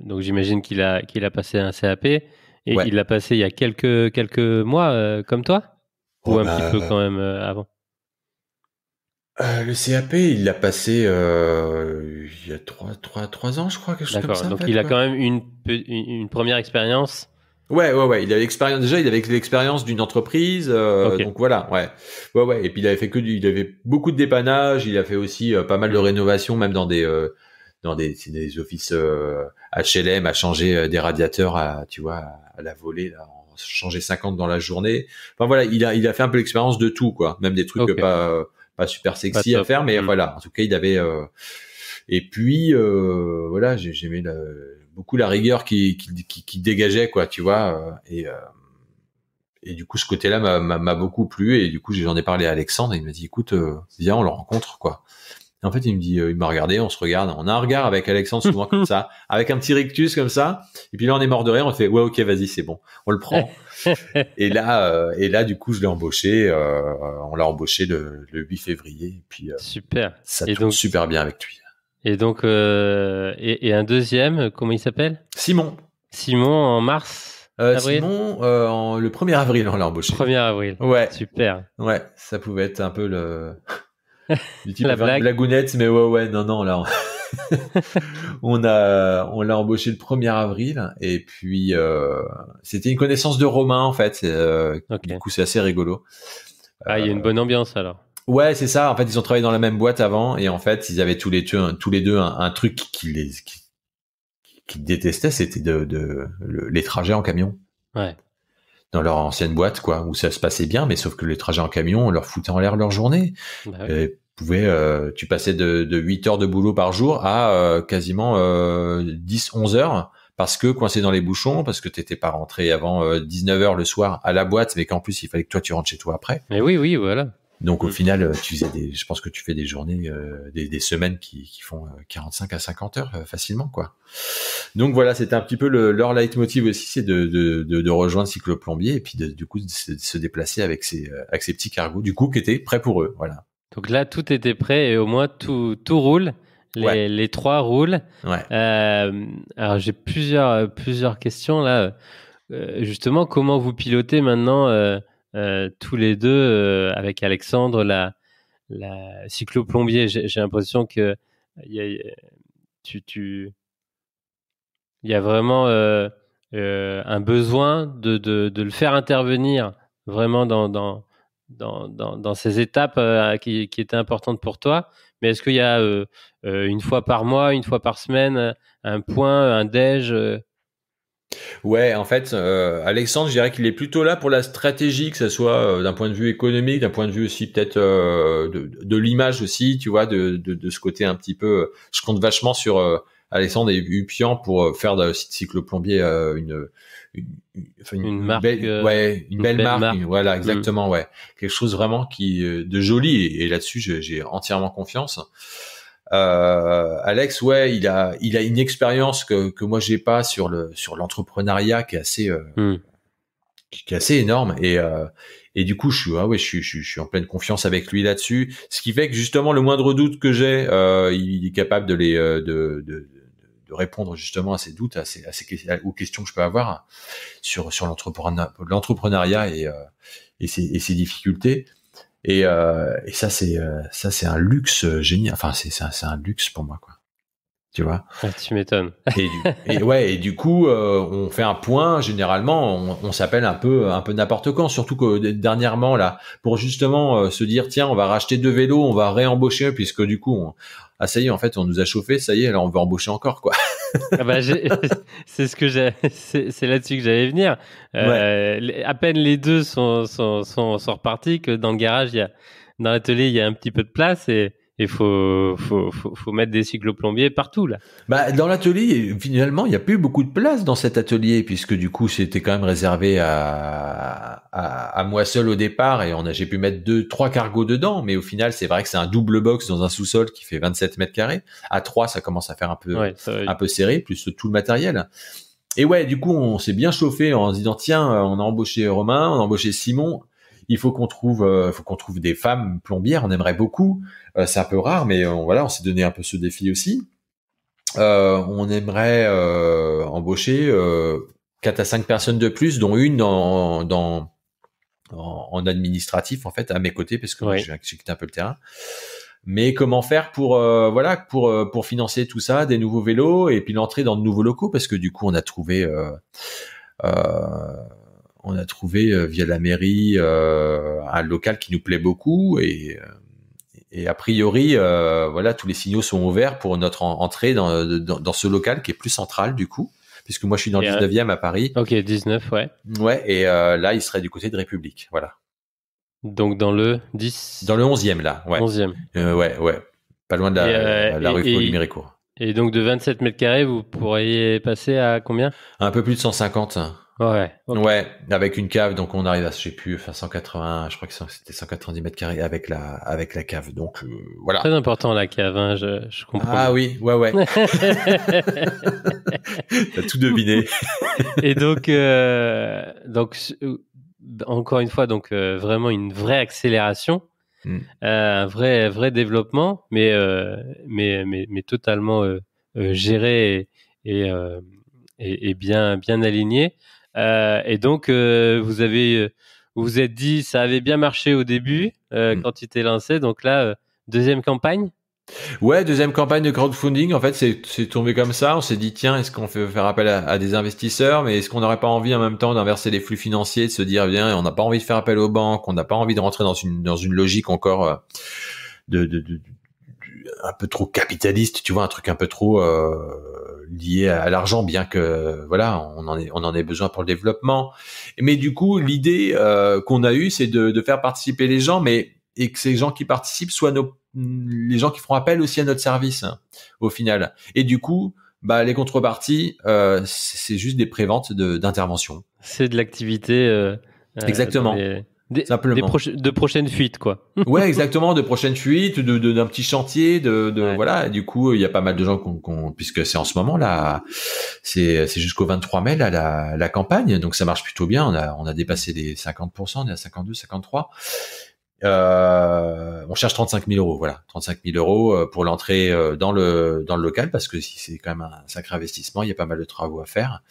donc j'imagine qu'il a passé un CAP, et il l'a passé il y a quelques mois, comme toi, ou un petit peu quand même avant. Le CAP, il l'a passé il y a 3 ans, je crois, quelque chose comme ça. D'accord, donc il a quand même une première expérience. Ouais, il avait l'expérience, déjà, il avait l'expérience d'une entreprise, donc voilà, ouais, et puis il avait beaucoup de dépannage, il a fait aussi pas mal de rénovations, même dans des offices HLM, à changer des radiateurs à la volée, là, changer 50 dans la journée. Enfin voilà, il a fait un peu l'expérience de tout, quoi, même des trucs pas super sexy à faire, mais voilà, en tout cas, il avait et puis voilà, j'aimais beaucoup la rigueur qui dégageait, quoi, tu vois, et du coup, ce côté-là m'a beaucoup plu, et du coup, j'en ai parlé à Alexandre, et il m'a dit, écoute, viens, on le rencontre, quoi. Et en fait, il m'a regardé, on se regarde, on a un regard avec Alexandre souvent comme ça, avec un petit rictus comme ça, et puis là, on est mort de rire, on fait, ouais, ok, vas-y, c'est bon, on le prend. et là, du coup, je l'ai embauché, on l'a embauché le 8 février, et puis super. Ça tourne super bien avec lui. Et donc, et un deuxième, comment il s'appelle? Simon en mars, avril. Simon, le 1er avril, on l'a embauché. 1er avril. Ouais. Super. Ouais, ça pouvait être un peu du type la blagounette, mais ouais, non, là, on l'a embauché le 1er avril, et puis, c'était une connaissance de Romain, en fait, du coup, c'est assez rigolo. Il y a une bonne ambiance, alors. Ouais, c'est ça. En fait, ils ont travaillé dans la même boîte avant, et en fait, ils avaient tous les deux un truc qu'ils détestaient, c'était les trajets en camion. Ouais. Dans leur ancienne boîte, quoi, où ça se passait bien, mais sauf que les trajets en camion, on leur foutait en l'air leur journée. Bah ouais. Tu passais de 8 heures de boulot par jour à quasiment 10-11 heures, parce que coincé dans les bouchons, parce que t'étais pas rentré avant 19 heures le soir à la boîte, mais qu'en plus il fallait que toi tu rentres chez toi après. Mais oui, voilà. Donc au final, je pense que tu fais des journées, des semaines qui font 45 à 50 heures facilement, quoi. Donc voilà, c'était un petit peu leur leitmotiv aussi, c'est de rejoindre Cycloplombier, et puis du coup de se déplacer avec ces petits cargos, du coup, qui étaient prêts pour eux, voilà. Donc là, tout était prêt, et au moins tout roule. Les 3 roulent. Ouais. Alors j'ai plusieurs questions là. Justement, comment vous pilotez maintenant tous les deux avec Alexandre la Cycloplombier? J'ai l'impression que il y a vraiment un besoin de le faire intervenir vraiment dans ces étapes qui étaient importantes pour toi. Mais est-ce qu'il y a une fois par mois, une fois par semaine, un point, un déj Ouais, en fait, Alexandre, je dirais qu'il est plutôt là pour la stratégie, que ça soit d'un point de vue économique, d'un point de vue aussi peut-être de l'image aussi, tu vois, de ce côté un petit peu. Je compte vachement sur Alexandre et Upian pour faire de Cycloplombier une marque, une belle marque. Voilà, exactement, ouais, quelque chose vraiment de joli, et là-dessus j'ai entièrement confiance. Alex, ouais, il a une expérience que moi j'ai pas sur l'entrepreneuriat, qui est assez énorme, et du coup je suis en pleine confiance avec lui là-dessus, ce qui fait que justement le moindre doute que j'ai, il est capable de répondre justement à ces doutes, aux questions que je peux avoir sur l'entrepreneuriat et ses difficultés. Et ça c'est un luxe génial. Enfin c'est un luxe pour moi, quoi. Tu vois. Ah, tu m'étonnes. Et du coup on fait un point généralement. On s'appelle un peu n'importe quand. Surtout que dernièrement là, pour justement se dire tiens, on va racheter 2 vélos, on va réembaucher, puisque du coup ça y est, en fait on nous a chauffé, ça y est, là on veut embaucher encore, quoi. Ah bah, c'est c'est là-dessus que j'allais venir. À peine les deux sont repartis que dans le garage, dans l'atelier, il y a un petit peu de place et faut mettre des cycloplombiers partout, là. Bah, dans l'atelier, finalement, il n'y a plus beaucoup de place dans cet atelier, puisque du coup, c'était quand même réservé à moi seul au départ, et j'ai pu mettre 2-3 cargos dedans, mais au final, c'est vrai que c'est un double box dans un sous-sol qui fait 27 mètres carrés. À 3, ça commence à faire un peu serré, plus tout le matériel. Et ouais, du coup, on s'est bien chauffé en se disant, tiens, on a embauché Romain, on a embauché Simon, il faut qu'on trouve des femmes plombières, on aimerait beaucoup. C'est un peu rare, mais voilà, on s'est donné un peu ce défi aussi. On aimerait embaucher 4 à 5 personnes de plus, dont une en administratif en fait à mes côtés, parce que moi, j'ai quitté un peu le terrain. Mais comment faire pour financer tout ça, des nouveaux vélos et puis l'entrée dans de nouveaux locaux, parce que du coup on a trouvé via la mairie un local qui nous plaît beaucoup et a priori voilà, tous les signaux sont ouverts pour notre entrée dans ce local qui est plus central du coup, puisque moi je suis dans le 19e à Paris. Ok, 19, ouais. Ouais, et là il serait du côté de République, voilà. Donc dans le 10... Dans le 11e là, ouais. 11e. Ouais. Pas loin de la rue Folie-Méricourt. Et donc de 27 mètres carrés, vous pourriez passer à combien? Un peu plus de 150. Ouais. Okay. Ouais, avec une cave, donc on arrive à, je sais plus, enfin 180, je crois que c'était 190 mètres carrés avec la cave. Donc voilà. Très important la cave, hein, je comprends. Ah oui, ouais. T'as tout deviné. Et donc encore une fois, donc vraiment une vraie accélération, un vrai développement, mais totalement géré et bien aligné. Et donc vous vous êtes dit ça avait bien marché au début quand tu t'es lancé. Donc là, deuxième campagne. Ouais, deuxième campagne de crowdfunding. En fait, c'est tombé comme ça. On s'est dit, tiens, est-ce qu'on fait faire appel à des investisseurs, mais est-ce qu'on n'aurait pas envie en même temps d'inverser les flux financiers, de se dire, bien, on n'a pas envie de faire appel aux banques, on n'a pas envie de rentrer dans une logique encore un peu trop capitaliste, tu vois, un truc un peu trop lié à l'argent, bien que voilà, on en ait besoin pour le développement. Mais du coup, l'idée qu'on a eue, c'est de faire participer les gens, et que ces gens qui participent soient les gens qui feront appel aussi à notre service au final. Et du coup, les contreparties, c'est juste des préventes d'intervention. C'est de l'activité. Exactement. Simplement. De prochaines fuites, quoi. Ouais, exactement, de prochaines fuites, d'un petit chantier, voilà. Et du coup, il y a pas mal de gens puisque c'est en ce moment là, c'est jusqu'au 23 mai là la campagne, donc ça marche plutôt bien. On a dépassé les 50%, on est à 52, 53. On cherche 35 000 euros, voilà, 35 000 euros pour l'entrée dans le local, parce que c'est quand même un sacré investissement, il y a pas mal de travaux à faire,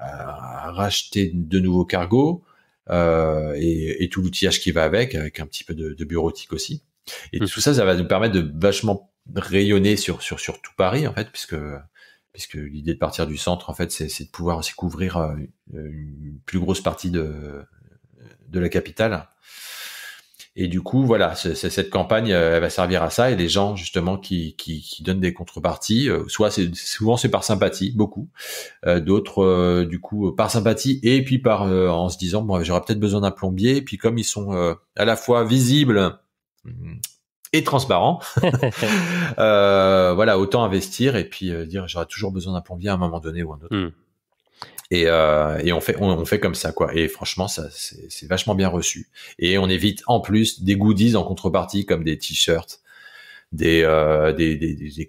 à racheter de nouveaux cargos et tout l'outillage qui va avec un petit peu de bureautique aussi. Et tout ça va nous permettre de vachement rayonner sur tout Paris en fait, puisque l'idée de partir du centre en fait, c'est de pouvoir aussi couvrir une plus grosse partie de la capitale. Et du coup, voilà, cette campagne, elle va servir à ça, et les gens justement qui donnent des contreparties, souvent c'est par sympathie, beaucoup, d'autres du coup par sympathie et puis par en se disant bon, j'aurais peut-être besoin d'un plombier, et puis comme ils sont à la fois visibles et transparents, voilà, autant investir et puis dire j'aurais toujours besoin d'un plombier à un moment donné ou un autre. Et on fait comme ça, quoi. Et franchement, ça c'est vachement bien reçu. Et on évite en plus des goodies en contrepartie, comme des t-shirts, des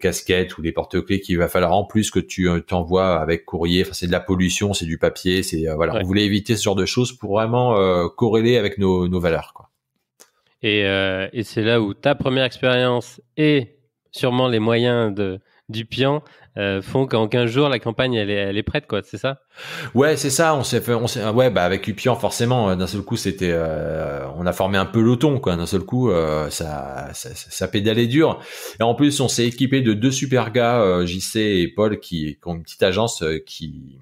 casquettes ou des porte-clés qu'il va falloir en plus que tu t'envoies avec courrier. Enfin, c'est de la pollution, c'est du papier, voilà. Ouais. On voulait éviter ce genre de choses pour vraiment corréler avec nos valeurs, quoi. Et c'est là où ta première expérience et sûrement les moyens du Pian font qu'en 15 jours la campagne elle est prête, quoi, c'est ça? Ouais, c'est ça. Avec Upian, forcément, d'un seul coup c'était on a formé un peloton, quoi. D'un seul coup ça pédalait dur, et en plus on s'est équipé de 2 super gars, JC et Paul, qui ont une petite agence qui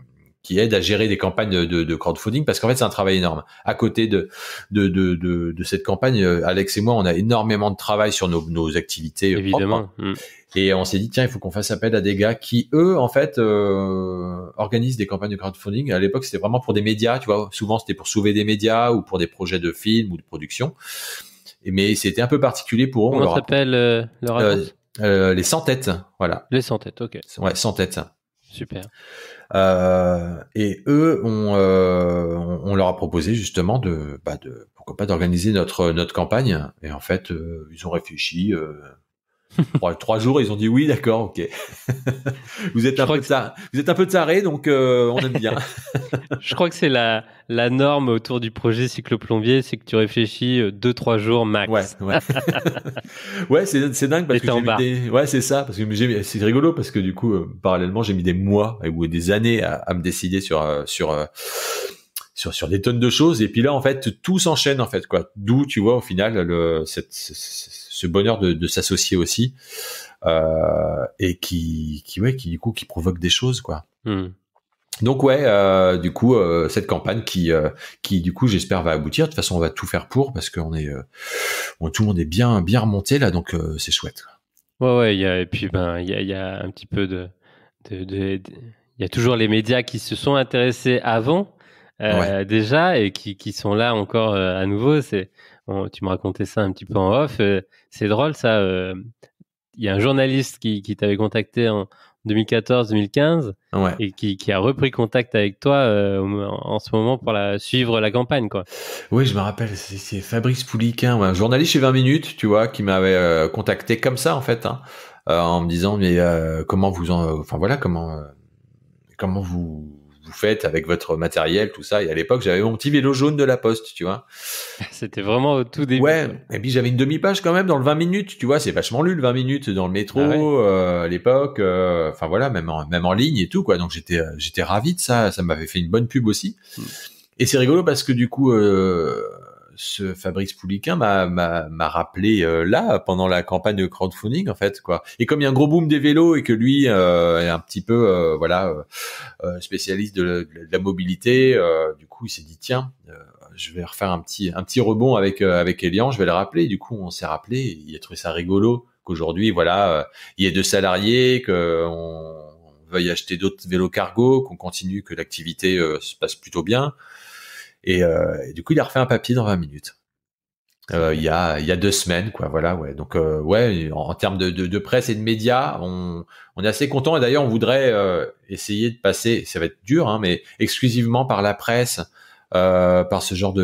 qui aide à gérer des campagnes de crowdfunding, parce qu'en fait c'est un travail énorme. À côté de cette campagne, Alex et moi, on a énormément de travail sur nos activités Évidemment. propres. Et on s'est dit, tiens, il faut qu'on fasse appel à des gars qui, eux, en fait, organisent des campagnes de crowdfunding. À l'époque, c'était vraiment pour des médias, tu vois. Souvent, c'était pour sauver des médias ou pour des projets de films ou de production. Mais c'était un peu particulier pour eux. Comment s'appelle leur agence les 100 têtes, voilà. Les 100 têtes, ok. Ouais, 100 têtes. Super. Et eux, on leur a proposé justement pourquoi pas d'organiser notre campagne. Et en fait, ils ont réfléchi. 3 jours, ils ont dit oui, d'accord, ok. Vous êtes un peu tarés, donc on aime bien. Je crois que c'est la norme autour du projet Cycloplombier, c'est que tu réfléchis 2-3 jours max. Ouais. Ouais, c'est dingue parce que ouais, c'est ça, parce que c'est rigolo parce que du coup, parallèlement, j'ai mis des mois ou des années à me décider sur des tonnes de choses, et puis là, en fait, tout s'enchaîne, en fait, quoi. D'où, tu vois, au final, ce bonheur de s'associer aussi, et qui du coup, qui provoque des choses, quoi. Donc ouais, du coup, cette campagne qui du coup, j'espère, va aboutir. De toute façon, on va tout faire pour, parce qu'on est, tout le monde est bien remonté là, donc c'est chouette. Ouais, et puis il y a un petit peu il y a toujours les médias qui se sont intéressés avant. Déjà, et qui sont là encore à nouveau. Tu me racontais ça un petit peu en off. C'est drôle, ça. Il y a un journaliste qui t'avait contacté en 2014-2015 et qui a repris contact avec toi en ce moment pour suivre la campagne, quoi. Oui, je me rappelle. C'est Fabrice Pouliquin, un journaliste chez 20 minutes, tu vois, qui m'avait contacté comme ça, en fait, en me disant, mais comment vous faites avec votre matériel, tout ça. Et à l'époque, j'avais mon petit vélo jaune de la Poste, tu vois. C'était vraiment au tout début. Ouais. Et puis j'avais une demi-page quand même dans le 20 minutes, tu vois. C'est vachement lu le 20 minutes dans le métro à l'époque. Enfin voilà, même en ligne et tout, quoi. Donc j'étais ravi de ça. Ça m'avait fait une bonne pub aussi. Et c'est rigolo parce que du coup, ce Fabrice Pouliquin m'a rappelé là pendant la campagne de crowdfunding, en fait, quoi. Et comme il y a un gros boom des vélos et que lui est un petit peu spécialiste de la mobilité, du coup il s'est dit, tiens, je vais refaire un petit rebond avec Elian, je vais le rappeler. Et du coup on s'est rappelé, et il a trouvé ça rigolo qu'aujourd'hui il y ait 2 salariés, qu'on veuille acheter d'autres vélos cargo, qu'on continue, que l'activité se passe plutôt bien. Et du coup, il a refait un papier dans 20 minutes. Il y a 2 semaines, quoi. Voilà, ouais. Donc, en termes de presse et de médias, on est assez content. Et d'ailleurs, on voudrait essayer de passer, ça va être dur, mais exclusivement par la presse, par ce genre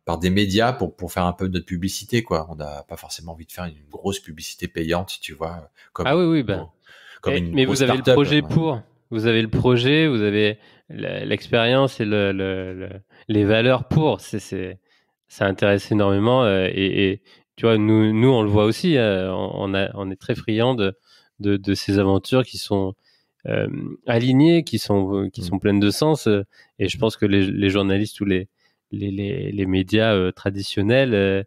par des médias pour faire un peu de notre publicité, quoi. On n'a pas forcément envie de faire une grosse publicité payante, tu vois. Mais vous avez le projet vous avez le projet, vous avez l'expérience et les valeurs pour. Ça intéresse énormément et tu vois, nous on le voit aussi. On est très friands de ces aventures qui sont alignées, qui sont pleines de sens. Et je pense que les journalistes ou les médias traditionnels,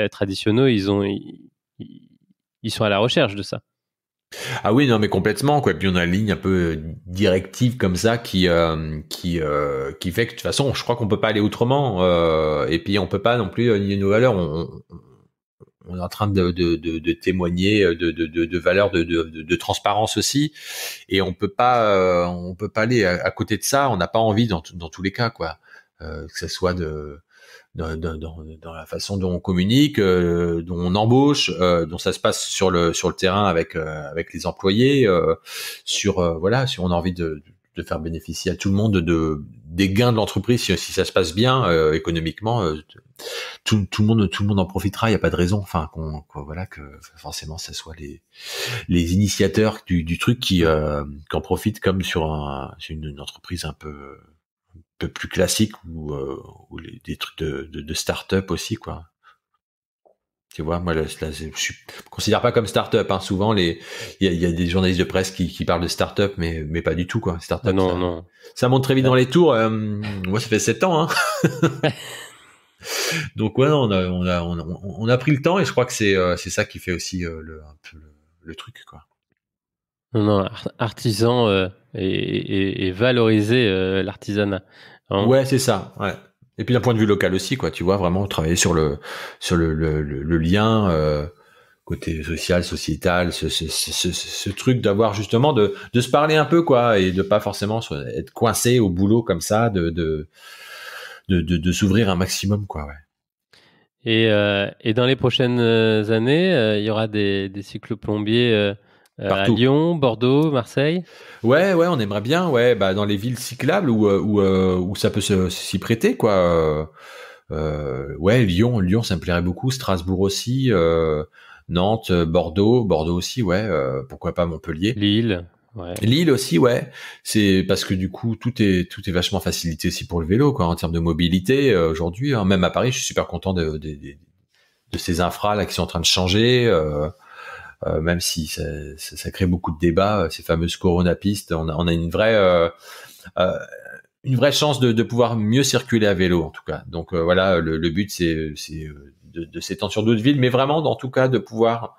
traditionnels, ils sont à la recherche de ça. Ah oui, non, mais complètement, quoi. Puis on a une ligne un peu directive comme ça qui fait que de toute façon, je crois qu'on peut pas aller autrement. Et puis on peut pas non plus nier nos valeurs. On est en train de témoigner de valeurs de transparence aussi, et on peut pas aller à côté de ça. On n'a pas envie dans tous les cas, quoi. Que ça soit dans la façon dont on communique, dont on embauche, dont ça se passe sur le terrain avec les employés, si on a envie de faire bénéficier à tout le monde des gains de l'entreprise, si ça se passe bien économiquement, tout le monde en profitera. Il y a pas de raison, que forcément ça soit les initiateurs du truc qui en profitent, comme sur une entreprise un peu plus classique ou des trucs de start-up aussi, quoi. Tu vois, moi, je me considère pas comme start-up, Souvent, il y a des journalistes de presse qui parlent de start-up, mais pas du tout, quoi. Start-up, non. Ça monte très vite dans les tours. Moi, ça fait 7 ans, Donc, ouais, on a pris le temps, et je crois que c'est ça qui fait aussi un peu le truc, quoi. Non, artisan et valoriser l'artisanat. Ouais, c'est ça. Ouais. Et puis d'un point de vue local aussi, quoi. Tu vois, vraiment travailler sur le lien côté social, sociétal, ce truc d'avoir justement de se parler un peu, quoi, et de pas forcément être coincé au boulot comme ça, de s'ouvrir un maximum, quoi. Ouais. Et dans les prochaines années, il y aura des cycloplombiers à Partout. Lyon, Bordeaux, Marseille. Ouais, ouais, on aimerait bien, ouais, bah dans les villes cyclables où ça peut s'y prêter, quoi. Ouais, Lyon, ça me plairait beaucoup. Strasbourg aussi, Nantes, Bordeaux aussi, ouais. Pourquoi pas Montpellier. Lille, ouais. Lille aussi, ouais. C'est parce que du coup, tout est vachement facilité aussi pour le vélo, quoi, en termes de mobilité aujourd'hui. Hein. Même à Paris, je suis super content de ces infras là qui sont en train de changer. Même si ça crée beaucoup de débats, ces fameuses Corona-pistes, on a euh, une vraie chance de pouvoir mieux circuler à vélo en tout cas. Donc voilà, le but c'est de s'étendre sur d'autres villes, mais vraiment en tout cas de pouvoir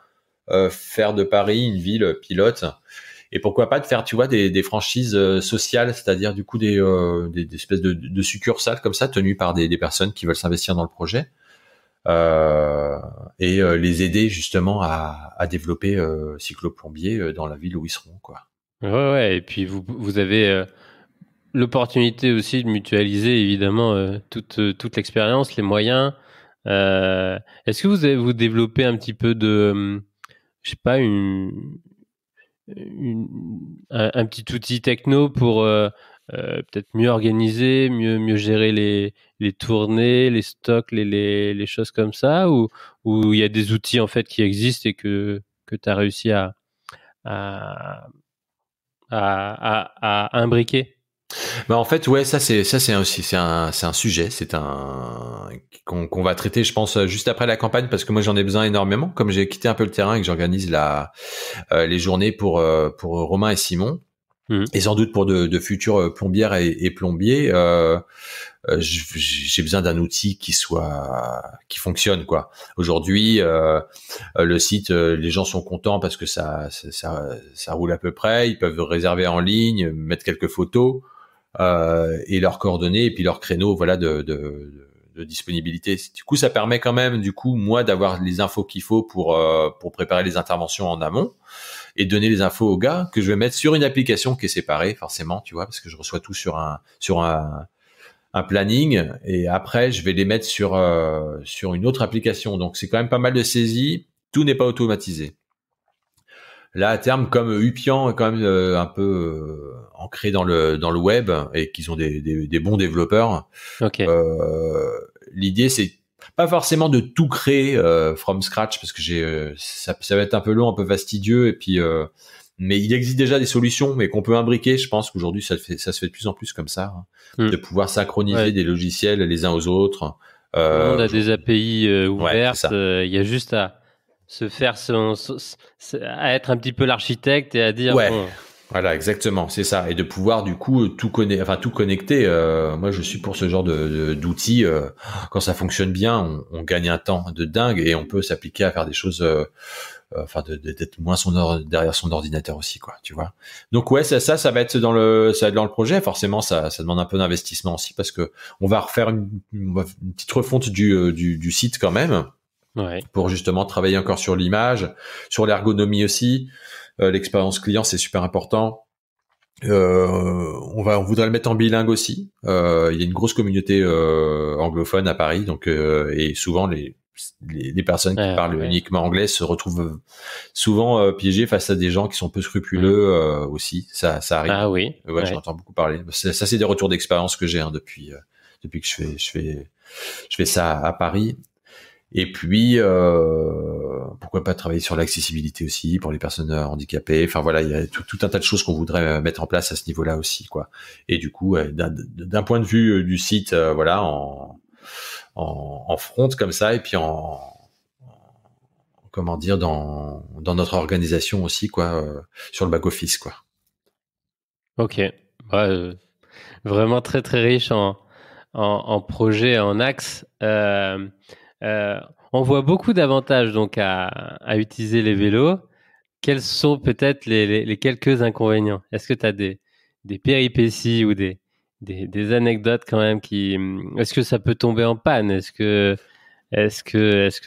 faire de Paris une ville pilote. Et pourquoi pas de faire, tu vois, des franchises sociales, c'est-à-dire du coup des espèces de succursales comme ça, tenues par des personnes qui veulent s'investir dans le projet. Et les aider justement à développer cycloplombier dans la ville où ils seront, quoi. Ouais, ouais. Et puis vous avez l'opportunité aussi de mutualiser évidemment toute l'expérience, les moyens. Est-ce que vous développez un petit peu de, je sais pas, un petit outil techno pour peut-être mieux organiser, mieux gérer les tournées, les stocks, les choses comme ça, ou il y a des outils en fait qui existent et que tu as réussi à, à imbriquer? Bah en fait ouais ça c'est aussi c'est un sujet qu'on va traiter je pense juste après la campagne parce que moi j'en ai besoin énormément comme j'ai quitté un peu le terrain et que j'organise les journées pour Romain et Simon Mhm. et sans doute pour de futurs plombières et plombiers j'ai besoin d'un outil qui fonctionne quoi. Aujourd'hui le site les gens sont contents parce que ça roule à peu près, ils peuvent réserver en ligne, mettre quelques photos et leurs coordonnées et puis leurs créneaux voilà de disponibilité. Du coup, ça permet quand même du coup moi d'avoir les infos qu'il faut pour préparer les interventions en amont et donner les infos aux gars que je vais mettre sur une application qui est séparée forcément, tu vois, parce que je reçois tout sur un planning et après je vais les mettre sur une autre application. Donc c'est quand même pas mal de saisie, tout n'est pas automatisé. Là, à terme, comme Upian est quand même un peu ancré dans le web et qu'ils ont des bons développeurs, Ok. l'idée c'est pas forcément de tout créer from scratch parce que ça va être un peu long, un peu fastidieux et puis mais il existe déjà des solutions mais qu'on peut imbriquer. Je pense qu'aujourd'hui ça se fait de plus en plus comme ça, hein, de pouvoir synchroniser Ouais. des logiciels les uns aux autres. Tout le monde a des API Ouais, c'est ouvertes. ça. Il y a juste à se faire à être un petit peu l'architecte et à dire Ouais. bon. Voilà, exactement, c'est ça, et de pouvoir du coup tout connecter. Moi, je suis pour ce genre d'outils. Quand ça fonctionne bien, on gagne un temps de dingue et on peut s'appliquer à faire des choses, d'être moins derrière son ordinateur aussi, quoi. Tu vois. Donc ouais, ça va être ça va être dans le projet. Forcément, ça demande un peu d'investissement aussi parce que on va refaire une petite refonte du site quand même Ouais. pour justement travailler encore sur l'image, sur l'ergonomie aussi. L'expérience client, c'est super important. On voudrait le mettre en bilingue aussi. Il y a une grosse communauté anglophone à Paris, donc et souvent les personnes qui parlent Ouais. uniquement anglais se retrouvent souvent piégées face à des gens qui sont peu scrupuleux aussi. Ça arrive. Ah oui. Ouais, j'en entends beaucoup parler. Ça, c'est des retours d'expérience que j'ai depuis que je fais ça à Paris. Et puis, pourquoi pas travailler sur l'accessibilité aussi pour les personnes handicapées. Enfin voilà, il y a tout un tas de choses qu'on voudrait mettre en place à ce niveau-là aussi, quoi. Et du coup, d'un point de vue du site, voilà, en front comme ça, et puis comment dire, dans notre organisation aussi, quoi, sur le back office, quoi. Ok. Ouais, vraiment très très riche en projets, en axes. On voit beaucoup d'avantages donc à utiliser les vélos. quels sont peut-être les quelques inconvénients? Est-ce que tu as des péripéties ou des anecdotes quand même est-ce que ça peut tomber en panne? Est-ce que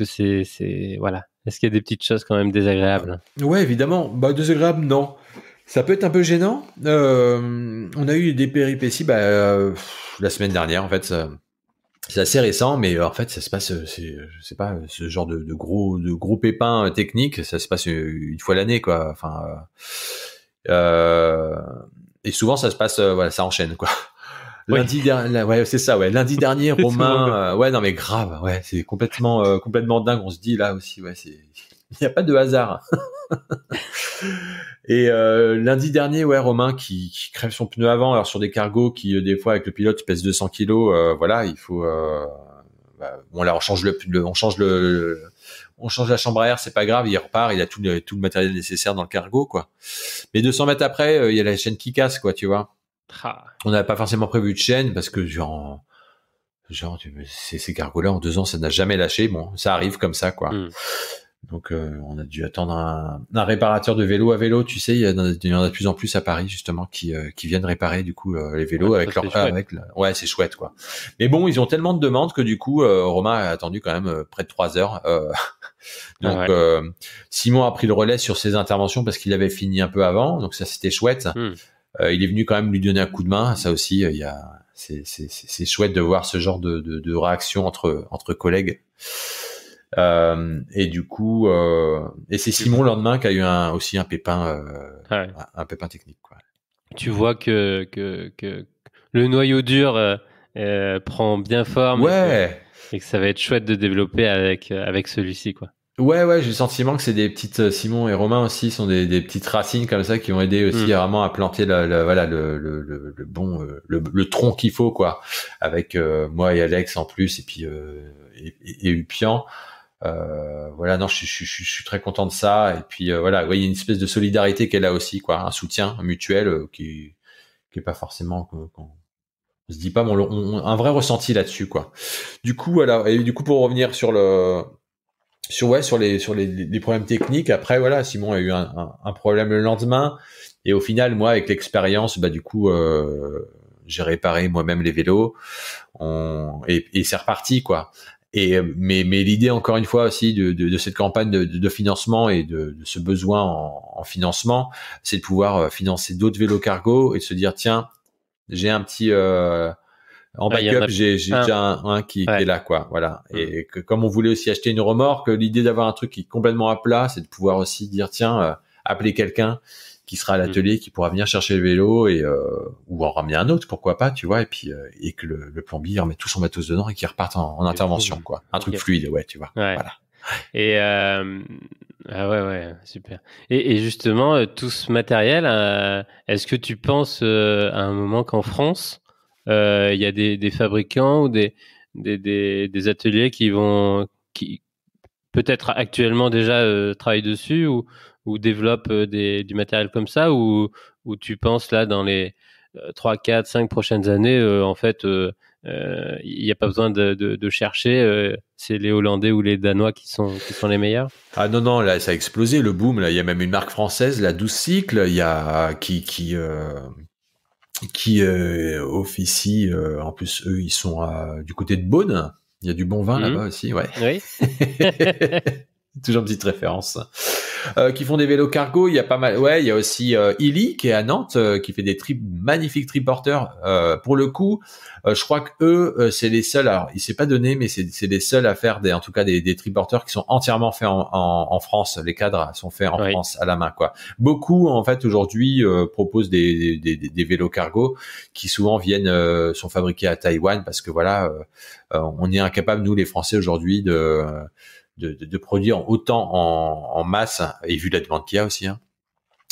c'est voilà. Est-ce qu'il y a des petites choses quand même désagréables? Ouais, évidemment. Désagréable, non. Ça peut être un peu gênant. On a eu des péripéties la semaine dernière, en fait. C'est assez récent, mais en fait, ça se passe, je sais pas, ce genre de gros pépins techniques, ça se passe une fois l'année, quoi. Enfin, et souvent, ça se passe, voilà, ça enchaîne, quoi. Lundi dernier, ouais, c'est ça, ouais. Lundi dernier, Romain, ouais, non, mais grave, ouais, c'est complètement dingue. On se dit là aussi, ouais, il n'y a pas de hasard. Et lundi dernier, ouais, Romain qui crève son pneu avant, alors sur des cargos qui des fois avec le pilote pèse 200 kilos, voilà, il faut, bon là on change on change la chambre à air, c'est pas grave, il repart, il a tout le matériel nécessaire dans le cargo, quoi. Mais 200 mètres après, il y a la chaîne qui casse, quoi, tu vois. On n'avait pas forcément prévu de chaîne parce que genre ces cargos-là en 2 ans, ça n'a jamais lâché. Bon, ça arrive comme ça, quoi. Donc, on a dû attendre un réparateur de vélo à vélo. Tu sais, il y en a de plus en plus à Paris justement qui viennent réparer du coup les vélos avec leur ouais, c'est chouette, quoi. Mais bon, ils ont tellement de demandes que du coup, Romain a attendu quand même près de 3 heures. Donc, Simon a pris le relais sur ses interventions parce qu'il avait fini un peu avant. Donc ça, c'était chouette. Il est venu quand même lui donner un coup de main. Ça aussi, c'est chouette de voir ce genre de réaction entre collègues. Et du coup, et c'est Simon le lendemain qui a eu aussi un pépin, un pépin technique, quoi. Tu vois que le noyau dur prend bien forme, ouais, et que ça va être chouette de développer avec celui-ci, quoi. Ouais, j'ai le sentiment que c'est des petites, Simon et Romain aussi sont des petites racines comme ça qui ont aidé aussi vraiment à planter voilà le bon le tronc qu'il faut, quoi, avec moi et Alex en plus, et puis et Upian. Voilà, non, je suis très content de ça. Et puis voilà, il y a une espèce de solidarité qu'elle a aussi, quoi, un soutien mutuel qui est pas forcément qu'on se dit pas, mais un vrai ressenti là-dessus, quoi. Du coup, voilà, et du coup pour revenir sur les problèmes techniques, après voilà, Simon a eu un problème le lendemain, et au final, moi avec l'expérience, du coup j'ai réparé moi-même les vélos, et c'est reparti, quoi. Et mais l'idée, encore une fois aussi, de cette campagne de financement et de ce besoin en financement, c'est de pouvoir financer d'autres vélos cargo et de se dire, tiens, j'ai un petit en backup, j'ai déjà un qui est là, quoi. Voilà. Et que comme on voulait aussi acheter une remorque, l'idée d'avoir un truc qui est complètement à plat, c'est de pouvoir aussi dire, tiens, appeler quelqu'un qui sera à l'atelier, qui pourra venir chercher le vélo ou en ramener un autre, pourquoi pas, tu vois, et puis et que le plombier remet tout son matos dedans et qu'il reparte en intervention, quoi. Un truc fluide, ouais, tu vois. Ouais. Voilà. Et ouais, super. Et justement, tout ce matériel, est-ce que tu penses à un moment qu'en France, il y a des fabricants ou des ateliers qui peut-être actuellement déjà travaillent dessus ou développent du matériel comme ça, ou tu penses là dans les 3, 4, 5 prochaines années, en fait, il n'y a pas besoin de chercher, c'est les Hollandais ou les Danois qui sont les meilleurs? Ah non, là ça a explosé le boom, là il y a même une marque française, la 12 Cycle, il y a qui officie, en plus eux ils sont du côté de Beaune, il y a du bon vin là-bas aussi, ouais. Oui. Toujours une petite référence. Qui font des vélos cargo, il y a pas mal. Ouais, il y a aussi Illy qui est à Nantes, qui fait des magnifiques triporteurs. Pour le coup, je crois que eux, c'est les seuls. Alors, il s'est pas donné, mais c'est les seuls à faire en tout cas des triporteurs qui sont entièrement faits en France. Les cadres sont faits en France à la main, quoi. Beaucoup, en fait, aujourd'hui, proposent des vélos cargo qui souvent sont fabriqués à Taïwan parce que voilà, on est incapable, nous les Français aujourd'hui, de produire autant en masse, et vu la demande qu'il y a aussi, hein,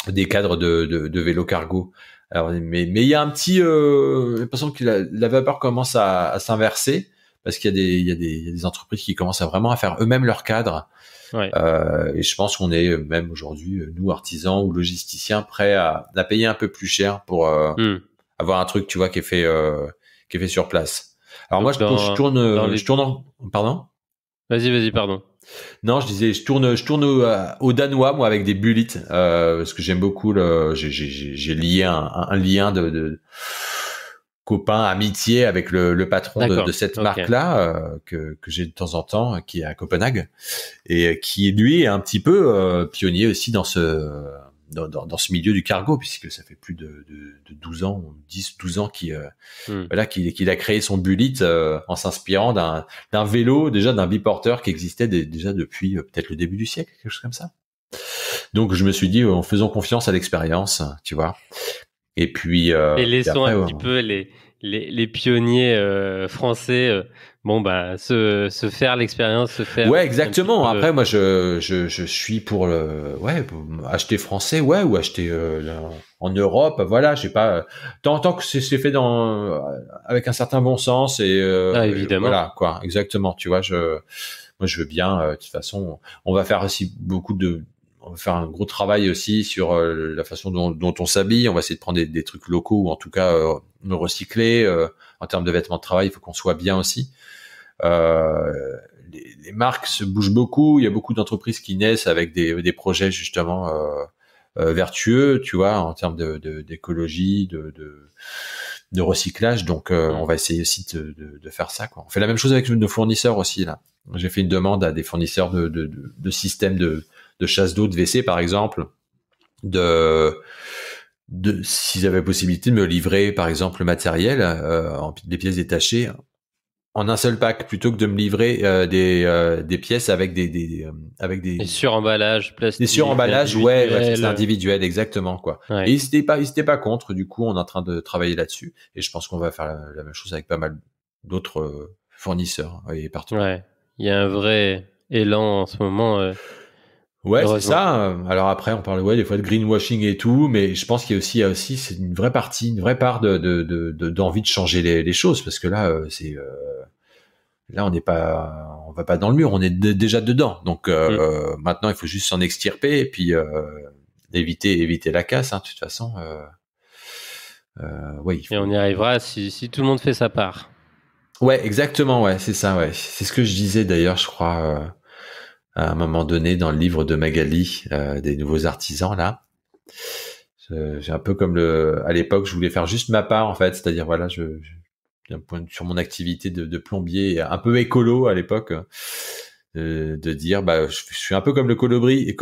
des cadres de vélo cargo. Alors, mais il y a un petit, j'ai l'impression que la vapeur commence à s'inverser parce qu'il y a des entreprises qui commencent à vraiment à faire eux-mêmes leurs cadres. Ouais. Et je pense qu'on est même aujourd'hui, nous artisans ou logisticiens, prêts à payer un peu plus cher pour avoir un truc, tu vois, qui est fait sur place. Alors donc moi, je tourne pardon. Vas-y, pardon. Non, je disais, je tourne au danois, moi, avec des bullets, parce que j'aime beaucoup j'ai lié un lien de copain, amitié avec le patron de cette marque-là, que j'ai de temps en temps, qui est à Copenhague, et qui, lui, est un petit peu pionnier aussi dans ce milieu du cargo, puisque ça fait plus de 12 ans, 10-12 ans qu'il a créé son bullet en s'inspirant d'un vélo, déjà d'un biporteur qui existait déjà depuis peut-être le début du siècle, quelque chose comme ça. Donc je me suis dit, en faisant confiance à l'expérience, tu vois. Et puis et laissons un petit peu les pionniers français se faire l'expérience, se faire. Ouais, exactement. Après, moi, je suis pour acheter français, ou acheter en Europe. Voilà, j'ai pas tant que c'est fait avec un certain bon sens et évidemment. Voilà, quoi, exactement. Tu vois, moi, je veux bien. De toute façon, on va faire aussi on va faire un gros travail aussi sur la façon dont on s'habille. On va essayer de prendre des trucs locaux ou en tout cas nous recycler. En termes de vêtements de travail, il faut qu'on soit bien aussi. Les marques se bougent beaucoup. Il y a beaucoup d'entreprises qui naissent avec des projets justement vertueux, tu vois, en termes d'écologie, de recyclage. Donc, on va essayer aussi de faire ça, quoi. On fait la même chose avec nos fournisseurs aussi, là. J'ai fait une demande à des fournisseurs de systèmes de chasse d'eau, de WC, par exemple, s'ils avaient possibilité de me livrer, par exemple, le matériel, des pièces détachées, en un seul pack, plutôt que de me livrer des pièces avec des suremballages plastiques. Des suremballages, c'est individuel, exactement, quoi. Ouais. Et ils étaient pas contre. Du coup, on est en train de travailler là-dessus. Et je pense qu'on va faire la même chose avec pas mal d'autres fournisseurs et partenaires. Ouais. Il y a un vrai élan en ce moment. Ouais, c'est ça. Alors après, on parle des fois de greenwashing et tout, mais je pense qu'il y a aussi c'est une vraie part d'envie de changer les choses, parce que là, là on va pas dans le mur, on est déjà dedans. Donc maintenant, il faut juste s'en extirper et puis éviter la casse, hein, de toute façon. Oui. Et on y arrivera si tout le monde fait sa part. Ouais, exactement. Ouais, c'est ça. Ouais, c'est ce que je disais d'ailleurs, je crois. À un moment donné dans le livre de Magali des nouveaux artisans là, j'ai un peu comme à l'époque je voulais faire juste ma part en fait, c'est-à-dire voilà, un point sur mon activité de plombier un peu écolo à l'époque, de dire je suis un peu comme le colibri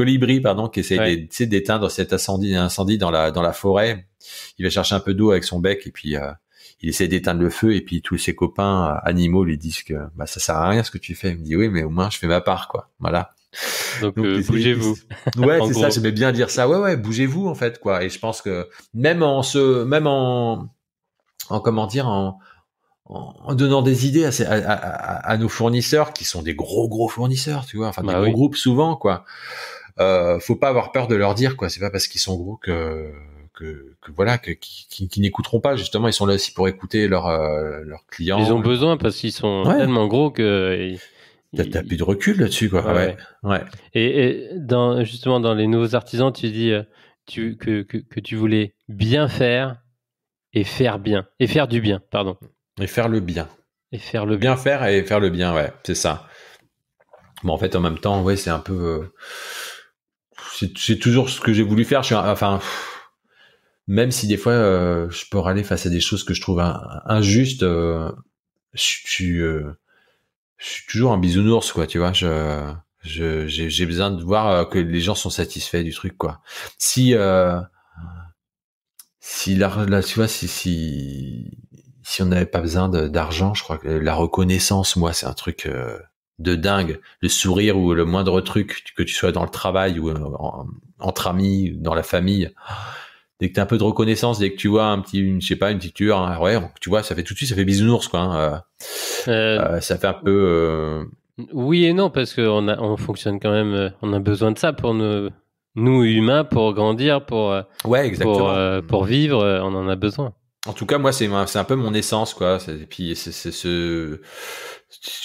qui essaie d'éteindre cet incendie dans la forêt. Il va chercher un peu d'eau avec son bec et puis il essaie d'éteindre le feu et puis tous ses copains animaux lui disent que ça sert à rien ce que tu fais. Il me dit oui, mais au moins je fais ma part, quoi. Voilà. Donc bougez-vous. Ouais, c'est ça. J'aimais bien dire ça. Ouais, bougez-vous en fait, quoi. Et je pense que même en donnant des idées à nos fournisseurs qui sont des gros fournisseurs, tu vois, enfin des gros groupes souvent, quoi. Faut pas avoir peur de leur dire, quoi. C'est pas parce qu'ils sont gros que qui n'écouteront pas, justement. Ils sont là aussi pour écouter leurs clients. Ils ont besoin parce qu'ils sont tellement gros que t'as plus de recul là-dessus, quoi. Ouais. Et justement dans les nouveaux artisans, tu dis que tu voulais bien faire et faire bien et faire du bien, pardon. Et faire le bien. Et faire le bien faire et faire le bien, ouais, c'est ça. Bon, en fait, en même temps, c'est un peu c'est toujours ce que j'ai voulu faire. Même si des fois je peux râler face à des choses que je trouve injustes, je suis toujours un bisounours, quoi, tu vois. J'ai besoin de voir que les gens sont satisfaits du truc, quoi. Si là, tu vois, si on n'avait pas besoin d'argent, je crois que la reconnaissance, moi, c'est un truc de dingue. Le sourire ou le moindre truc, que tu sois dans le travail ou entre amis, dans la famille. Dès que t'as un peu de reconnaissance, dès que tu vois une petite lueur, hein, tu vois, ça fait tout de suite, ça fait bisounours, quoi. Hein, ça fait un peu. Oui et non, parce que on fonctionne quand même. On a besoin de ça pour nous humains, pour grandir, pour vivre. On en a besoin. En tout cas, moi, c'est un peu mon essence, quoi. Et puis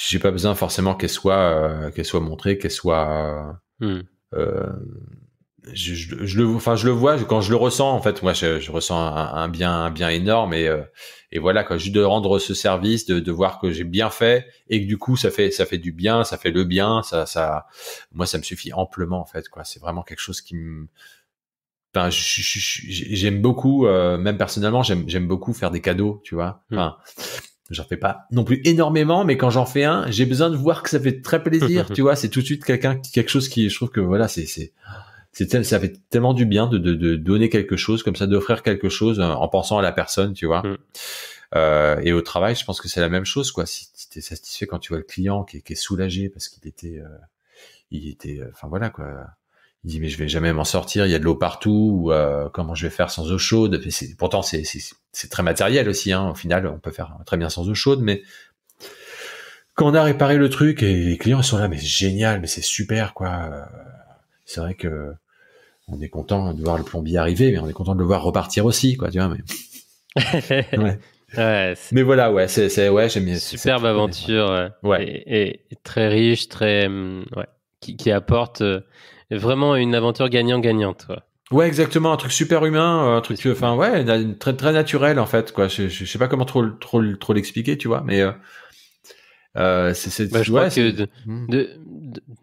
j'ai pas besoin forcément qu'elle soit montrée, qu'elle soit. je le vois quand je le ressens. En fait, moi, je ressens un bien énorme et voilà, quoi. Juste de rendre ce service, de voir que j'ai bien fait et que du coup, ça fait du bien, ça fait le bien, moi, ça me suffit amplement, en fait, quoi. C'est vraiment quelque chose qui me, enfin, j'aime beaucoup, même personnellement, j'aime beaucoup faire des cadeaux, tu vois. Enfin, j'en fais pas non plus énormément, mais quand j'en fais un, j'ai besoin de voir que ça fait très plaisir, tu vois. C'est tout de suite quelque chose qui, je trouve que voilà, ça fait tellement du bien de donner quelque chose comme ça, d'offrir quelque chose en pensant à la personne, tu vois. Et au travail, je pense que c'est la même chose, quoi. Si t'es satisfait quand tu vois le client qui est soulagé parce qu'il était, enfin voilà, quoi. Il dit mais je vais jamais m'en sortir, il y a de l'eau partout, ou comment je vais faire sans eau chaude. Pourtant c'est très matériel aussi, hein. Au final, on peut faire très bien sans eau chaude, mais quand on a réparé le truc et les clients ils sont là, mais c'est génial, mais c'est super, quoi. C'est vrai que on est content de voir le plombier arriver, mais on est content de le voir repartir aussi, quoi, tu vois. Mais ouais. Ouais, mais voilà, ouais, ouais, j'aime bien. Superbe aventure, ouais. et très riche, très, ouais, qui apporte vraiment une aventure gagnant-gagnante, quoi. Ouais, exactement, un truc super humain, un truc, enfin ouais, très très naturel en fait, quoi. Je sais pas comment trop l'expliquer, tu vois, mais je crois que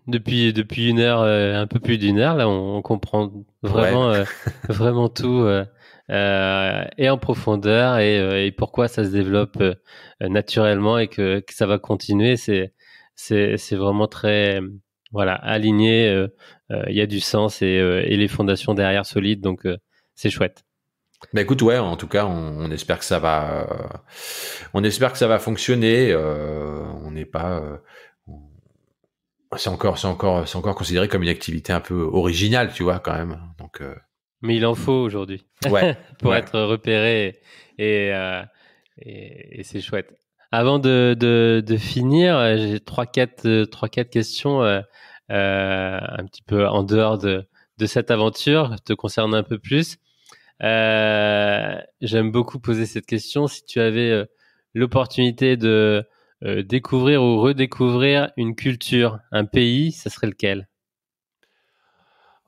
depuis une heure, un peu plus d'une heure, là, on comprend vraiment, vraiment tout, et en profondeur, et pourquoi ça se développe naturellement et que ça va continuer. C'est vraiment très, voilà, aligné. Il y a du sens et les fondations derrière solides, donc c'est chouette. Bah écoute, ouais, en tout cas, on espère que ça va, fonctionner. On n'est pas, c'est encore considéré comme une activité un peu originale, tu vois, quand même. Donc, mais il en faut aujourd'hui, ouais, pour ouais. être repéré, et c'est chouette. Avant de finir, j'ai trois, quatre questions, un petit peu en dehors de cette aventure, te concernant un peu plus. J'aime beaucoup poser cette question. Si tu avais l'opportunité de découvrir ou redécouvrir une culture, un pays, ça serait lequel?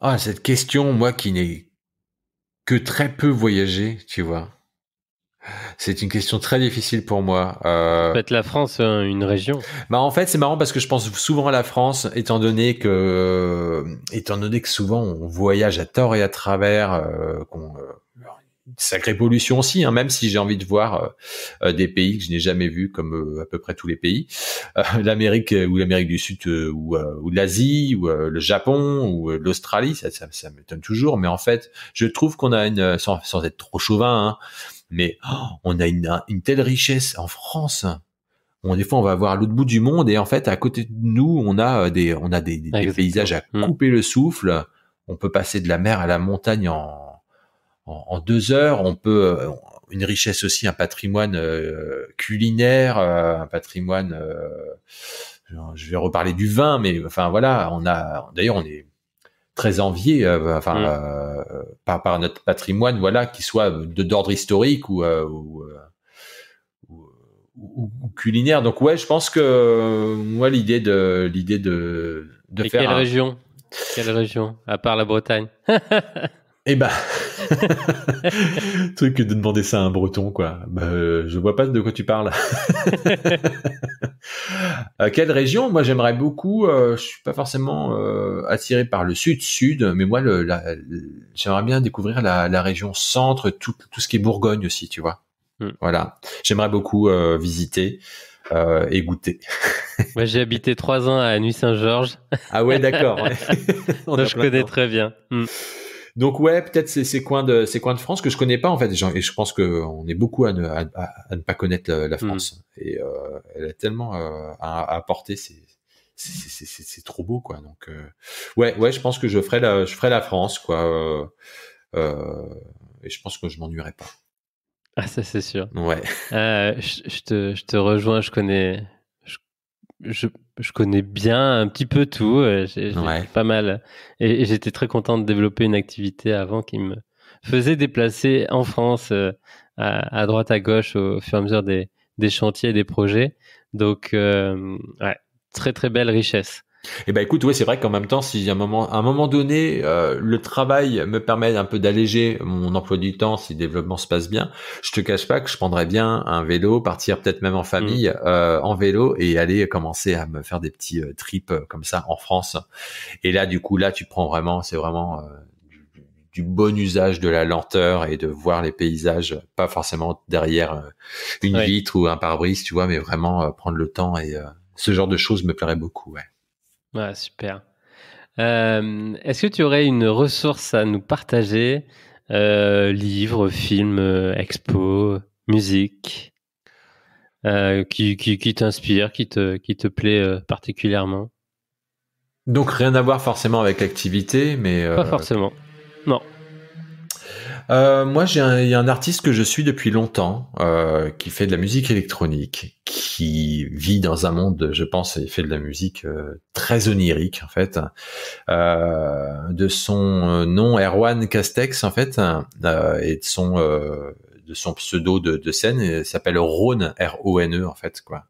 Ah, cette question, moi qui n'ai que très peu voyagé, tu vois. C'est une question très difficile pour moi. Ça peut être la France, une région. Bah en fait, c'est marrant parce que je pense souvent à la France, étant donné que souvent on voyage à tort et à travers, une sacrée pollution aussi, hein, même si j'ai envie de voir des pays que je n'ai jamais vus, comme à peu près tous les pays, l'Amérique ou l'Amérique du Sud, ou l'Asie, ou le Japon, ou l'Australie, ça m'étonne toujours. Mais en fait, je trouve qu'on a sans être trop chauvin, hein, mais on a une telle richesse en France. Des fois, on va voir à l'autre bout du monde et en fait, à côté de nous, on a des paysages à couper le souffle. On peut passer de la mer à la montagne en 2 heures. On peut une richesse aussi, un patrimoine culinaire, un patrimoine. Je vais reparler du vin, mais enfin voilà, d'ailleurs, on est très envié, par notre patrimoine, voilà, qui soit d'ordre historique ou culinaire. Donc ouais, je pense que moi l'idée de Et faire quelle région à part la Bretagne? Eh ben truc de demander ça à un Breton, quoi. Je vois pas de quoi tu parles. Quelle région? Moi j'aimerais beaucoup, je suis pas forcément attiré par le sud, mais moi j'aimerais bien découvrir la région centre, tout ce qui est Bourgogne aussi, tu vois. Voilà, j'aimerais beaucoup visiter et goûter. Moi, j'ai habité 3 ans à Nuit-Saint-Georges. Ah ouais, d'accord. Ouais. Donc je connais très bien. Donc ouais, peut-être ces coins de France que je connais pas en fait, et je pense que on est beaucoup à ne pas connaître la France, et elle a tellement à apporter, c'est trop beau, quoi. Donc ouais, je pense que je ferai la France, quoi, et je pense que je m'ennuierai pas. Ah, ça c'est sûr. Ouais. Je te rejoins. Je connais bien un petit peu tout. J'ai fait pas mal, et j'étais très content de développer une activité avant qui me faisait déplacer en France, à droite à gauche, au fur et à mesure des chantiers et des projets. Donc ouais, très très belle richesse. Eh ben écoute, ouais, c'est vrai qu'en même temps, si à un moment donné, le travail me permet un peu d'alléger mon emploi du temps, si le développement se passe bien, je te cache pas que je prendrais bien un vélo, partir peut-être même en famille en vélo et aller commencer à me faire des petits trips comme ça en France. Et là, du coup, là, tu prends vraiment, c'est vraiment du bon usage de la lenteur et de voir les paysages, pas forcément derrière une Ouais. vitre ou un pare-brise, tu vois, mais vraiment prendre le temps et ce genre de choses me plairait beaucoup, ouais. Ouais, super. Est-ce que tu aurais une ressource à nous partager? Livre, film, expo, musique, qui t'inspire, qui te plaît particulièrement? Donc rien à voir forcément avec l'activité, mais Pas forcément. Non. moi il y a un artiste que je suis depuis longtemps qui fait de la musique électronique, qui vit dans un monde, je pense, il fait de la musique très onirique en fait, de son nom Erwan Castex en fait, et de son pseudo de scène, il s'appelle Rhône, R-O-N-E en fait quoi.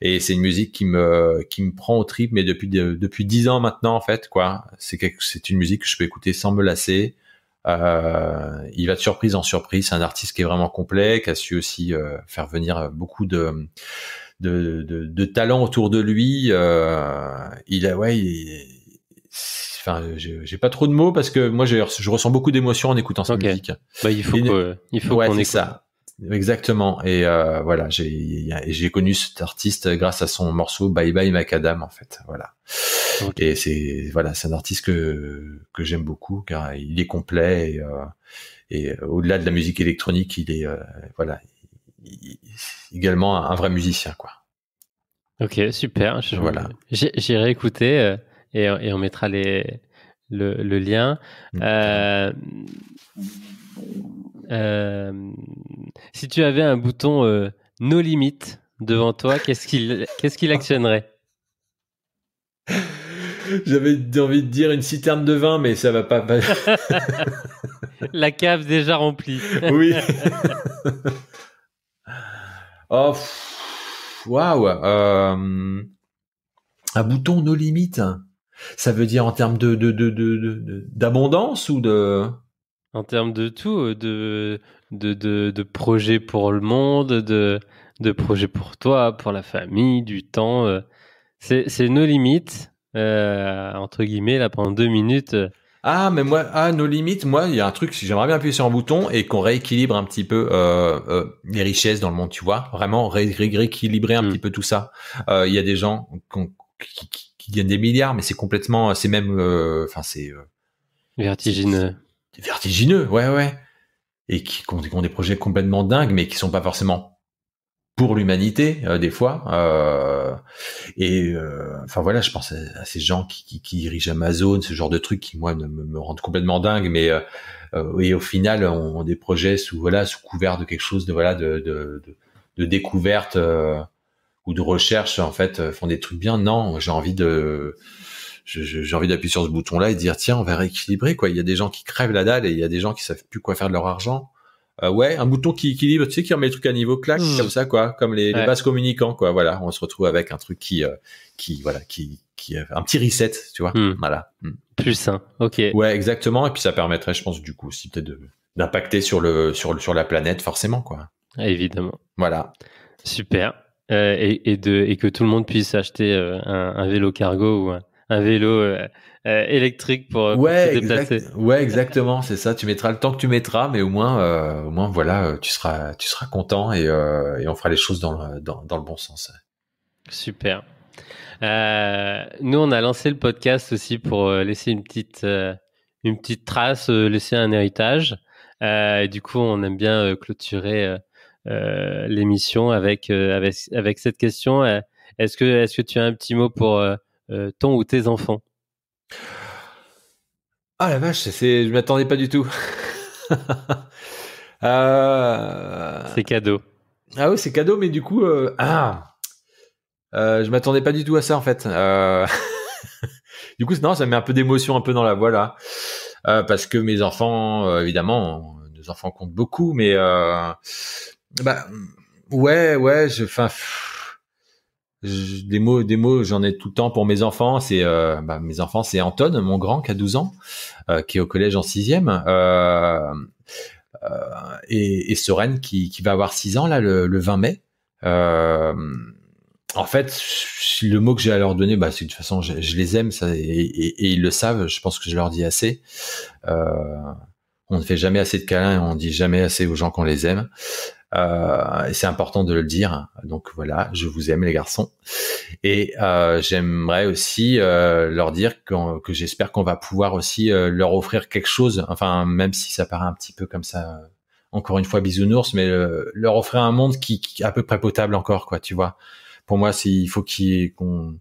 Et c'est une musique qui me prend au trip, mais depuis 10 ans maintenant en fait quoi. C'est une musique que je peux écouter sans me lasser. Il va de surprise en surprise. C'est un artiste qui est vraiment complet, qui a su aussi faire venir beaucoup de talents autour de lui. Enfin, j'ai pas trop de mots parce que moi je ressens beaucoup d'émotions en écoutant sa musique. Bah, il faut ouais, qu'on c'est écoute. ça. Exactement. Et voilà, j'ai connu cet artiste grâce à son morceau Bye Bye Macadam en fait. Voilà. Okay. Et c'est un artiste que j'aime beaucoup car il est complet et au-delà de la musique électronique, il est également un vrai musicien quoi. Ok, super. Voilà. J'irai écouter et on mettra le lien. Si tu avais un bouton no limit devant toi, qu'est-ce qu'il actionnerait? J'avais envie de dire une citerne de vin, mais ça va pas. La cave déjà remplie. Oui. Oh, waouh. Un bouton no limit. Ça veut dire en termes d'abondance ou de. En termes de tout, de projets pour le monde, de projets pour toi, pour la famille, du temps. C'est no limit, entre guillemets, là, pendant 2 minutes. Ah, mais moi, nos limites, moi, il y a un truc, j'aimerais bien appuyer sur un bouton et qu'on rééquilibre un petit peu les richesses dans le monde, tu vois, vraiment rééquilibrer un petit peu tout ça. Il y a des gens qui gagnent des milliards, mais c'est même, c'est Vertigineux. C'est vertigineux, ouais, et qui ont des projets complètement dingues, mais qui sont pas forcément pour l'humanité des fois. Enfin voilà, je pense à ces gens qui dirigent Amazon, ce genre de trucs qui moi me rendent complètement dingue, mais et au final ont des projets sous couvert de quelque chose de découverte ou de recherche en fait, font des trucs bien. Non, j'ai envie d'appuyer sur ce bouton-là et de dire tiens, on va rééquilibrer quoi. Il y a des gens qui crèvent la dalle et il y a des gens qui savent plus quoi faire de leur argent. Ouais, un bouton qui équilibre, tu sais, qui remet les trucs à niveau, clac, comme ça, quoi, comme les vases communicants, quoi. Voilà, on se retrouve avec un truc qui un petit reset, tu vois. Voilà. Plus sain. Ok. Ouais, exactement. Et puis ça permettrait, je pense, du coup, aussi peut-être d'impacter sur la planète, forcément, quoi. Évidemment. Voilà. Super. Et que tout le monde puisse acheter un vélo cargo ou un vélo électrique pour se déplacer. Ouais, exactement, c'est ça. Tu mettras le temps que tu mettras, mais au moins, voilà, tu seras content et on fera les choses dans le bon sens. Super. Nous, on a lancé le podcast aussi pour laisser une petite trace, laisser un héritage. Du coup, on aime bien clôturer l'émission avec cette question. Est-ce que tu as un petit mot pour ton ou tes enfants? Ah la vache, je m'attendais pas du tout. C'est cadeau. Ah oui, c'est cadeau, mais du coup, je m'attendais pas du tout à ça en fait. Du coup, non, ça met un peu d'émotion un peu dans la voix là, parce que mes enfants, évidemment, nos enfants comptent beaucoup, mais ouais, des mots, j'en ai tout le temps pour mes enfants. C'est mes enfants, c'est Anton, mon grand, qui a 12 ans, qui est au collège en 6e, et Soren qui va avoir 6 ans là le 20 mai. En fait, le mot que j'ai à leur donner, c'est de toute façon, je les aime, ça, et ils le savent. Je pense que je leur dis assez. On ne fait jamais assez de câlins et on dit jamais assez aux gens qu'on les aime. Et c'est important de le dire. Donc voilà, je vous aime les garçons. Et j'aimerais aussi leur dire que j'espère qu'on va pouvoir aussi leur offrir quelque chose. Enfin, même si ça paraît un petit peu comme ça, encore une fois bisounours, mais leur offrir un monde qui est à peu près potable encore, quoi. Tu vois. Pour moi, il faut qu'on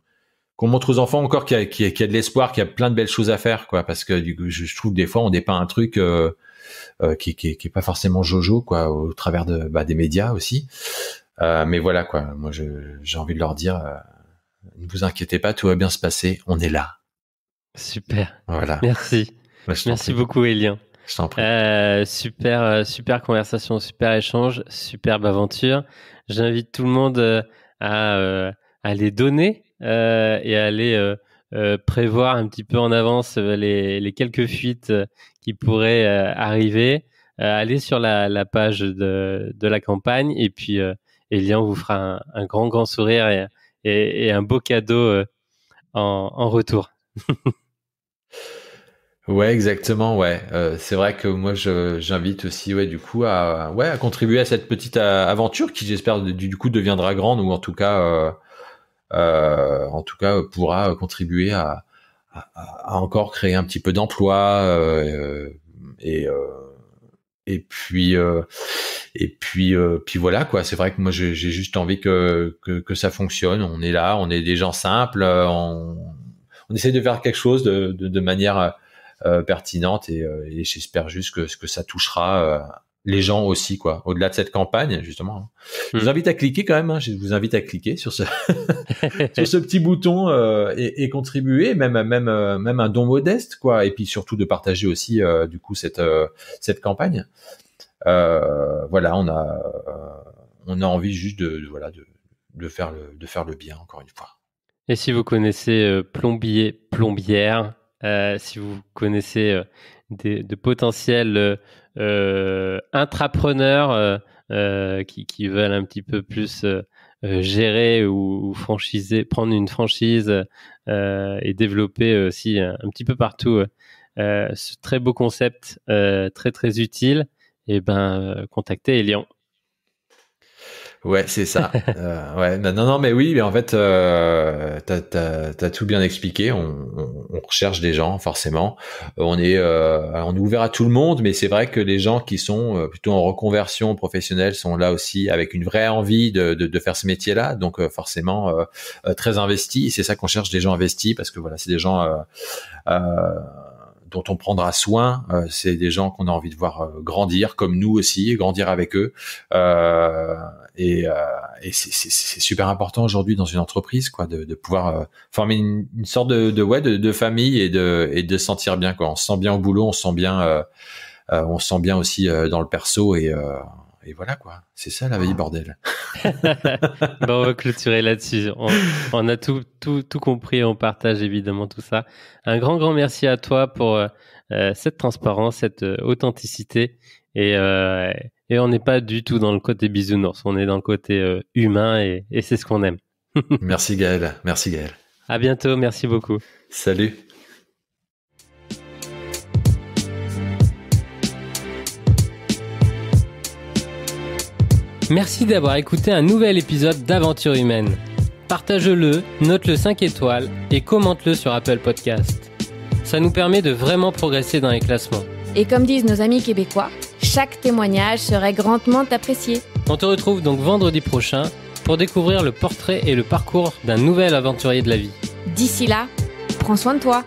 montre aux enfants encore qu'il y a de l'espoir, qu'il y a plein de belles choses à faire, quoi. Parce que je trouve que des fois on dépeint un truc qui est pas forcément jojo, quoi, au travers des médias aussi. Mais voilà, quoi. Moi, j'ai envie de leur dire, ne vous inquiétez pas, tout va bien se passer. On est là. Super. Voilà. Merci. Merci beaucoup, Élien. Je t'en prie. Super conversation, super échange, superbe aventure. J'invite tout le monde à les donner et à aller prévoir un petit peu en avance les quelques fuites qui pourraient arriver. Allez sur la page de la campagne et puis Élien vous fera un grand sourire et un beau cadeau en retour. Ouais, exactement, ouais. C'est vrai que moi j'invite aussi du coup à contribuer à cette petite aventure qui, j'espère, du coup deviendra grande, ou en tout cas pourra contribuer à encore créer un petit peu d'emploi et puis voilà, quoi. C'est vrai que moi j'ai juste envie que ça fonctionne. On est là, on est des gens simples, on essaie de faire quelque chose de manière pertinente et j'espère juste que ça touchera les gens aussi, quoi. Au-delà de cette campagne, justement. Je vous invite à cliquer quand même. Je vous invite à cliquer sur ce sur ce petit bouton et contribuer, même un don modeste, quoi. Et puis surtout de partager aussi du coup cette campagne. Voilà, on a envie juste de faire le bien, encore une fois. Et si vous connaissez plombier, plombière, si vous connaissez de potentiels intrapreneurs qui veulent un petit peu plus gérer ou franchiser, prendre une franchise et développer aussi un petit peu partout ce très beau concept très très utile, et contactez Élien. Ouais, c'est ça. Ouais, non, mais oui, mais en fait, t'as tout bien expliqué. On recherche des gens, forcément. On est ouvert à tout le monde, mais c'est vrai que les gens qui sont plutôt en reconversion professionnelle sont là aussi avec une vraie envie de faire ce métier-là. Donc forcément très investis. C'est ça qu'on cherche, des gens investis, parce que voilà, c'est des gens dont on prendra soin. C'est des gens qu'on a envie de voir grandir, comme nous aussi, grandir avec eux. Et c'est super important aujourd'hui dans une entreprise, quoi, de pouvoir former une sorte de famille et de se sentir bien, quoi. On se sent bien au boulot, on se sent bien aussi dans le perso et voilà, quoi. C'est ça la vie, bordel. On va clôturer là-dessus. On a tout compris, on partage évidemment tout ça. Un grand merci à toi pour cette transparence, cette authenticité et on n'est pas du tout dans le côté bisounours, on est dans le côté humain et c'est ce qu'on aime. Merci Gaël. À bientôt, merci beaucoup. Salut. Merci d'avoir écouté un nouvel épisode d'Aventure Humaine. Partage-le, note-le 5 étoiles et commente-le sur Apple Podcast. Ça nous permet de vraiment progresser dans les classements. Et comme disent nos amis québécois, chaque témoignage serait grandement apprécié. On te retrouve donc vendredi prochain pour découvrir le portrait et le parcours d'un nouvel aventurier de la vie. D'ici là, prends soin de toi.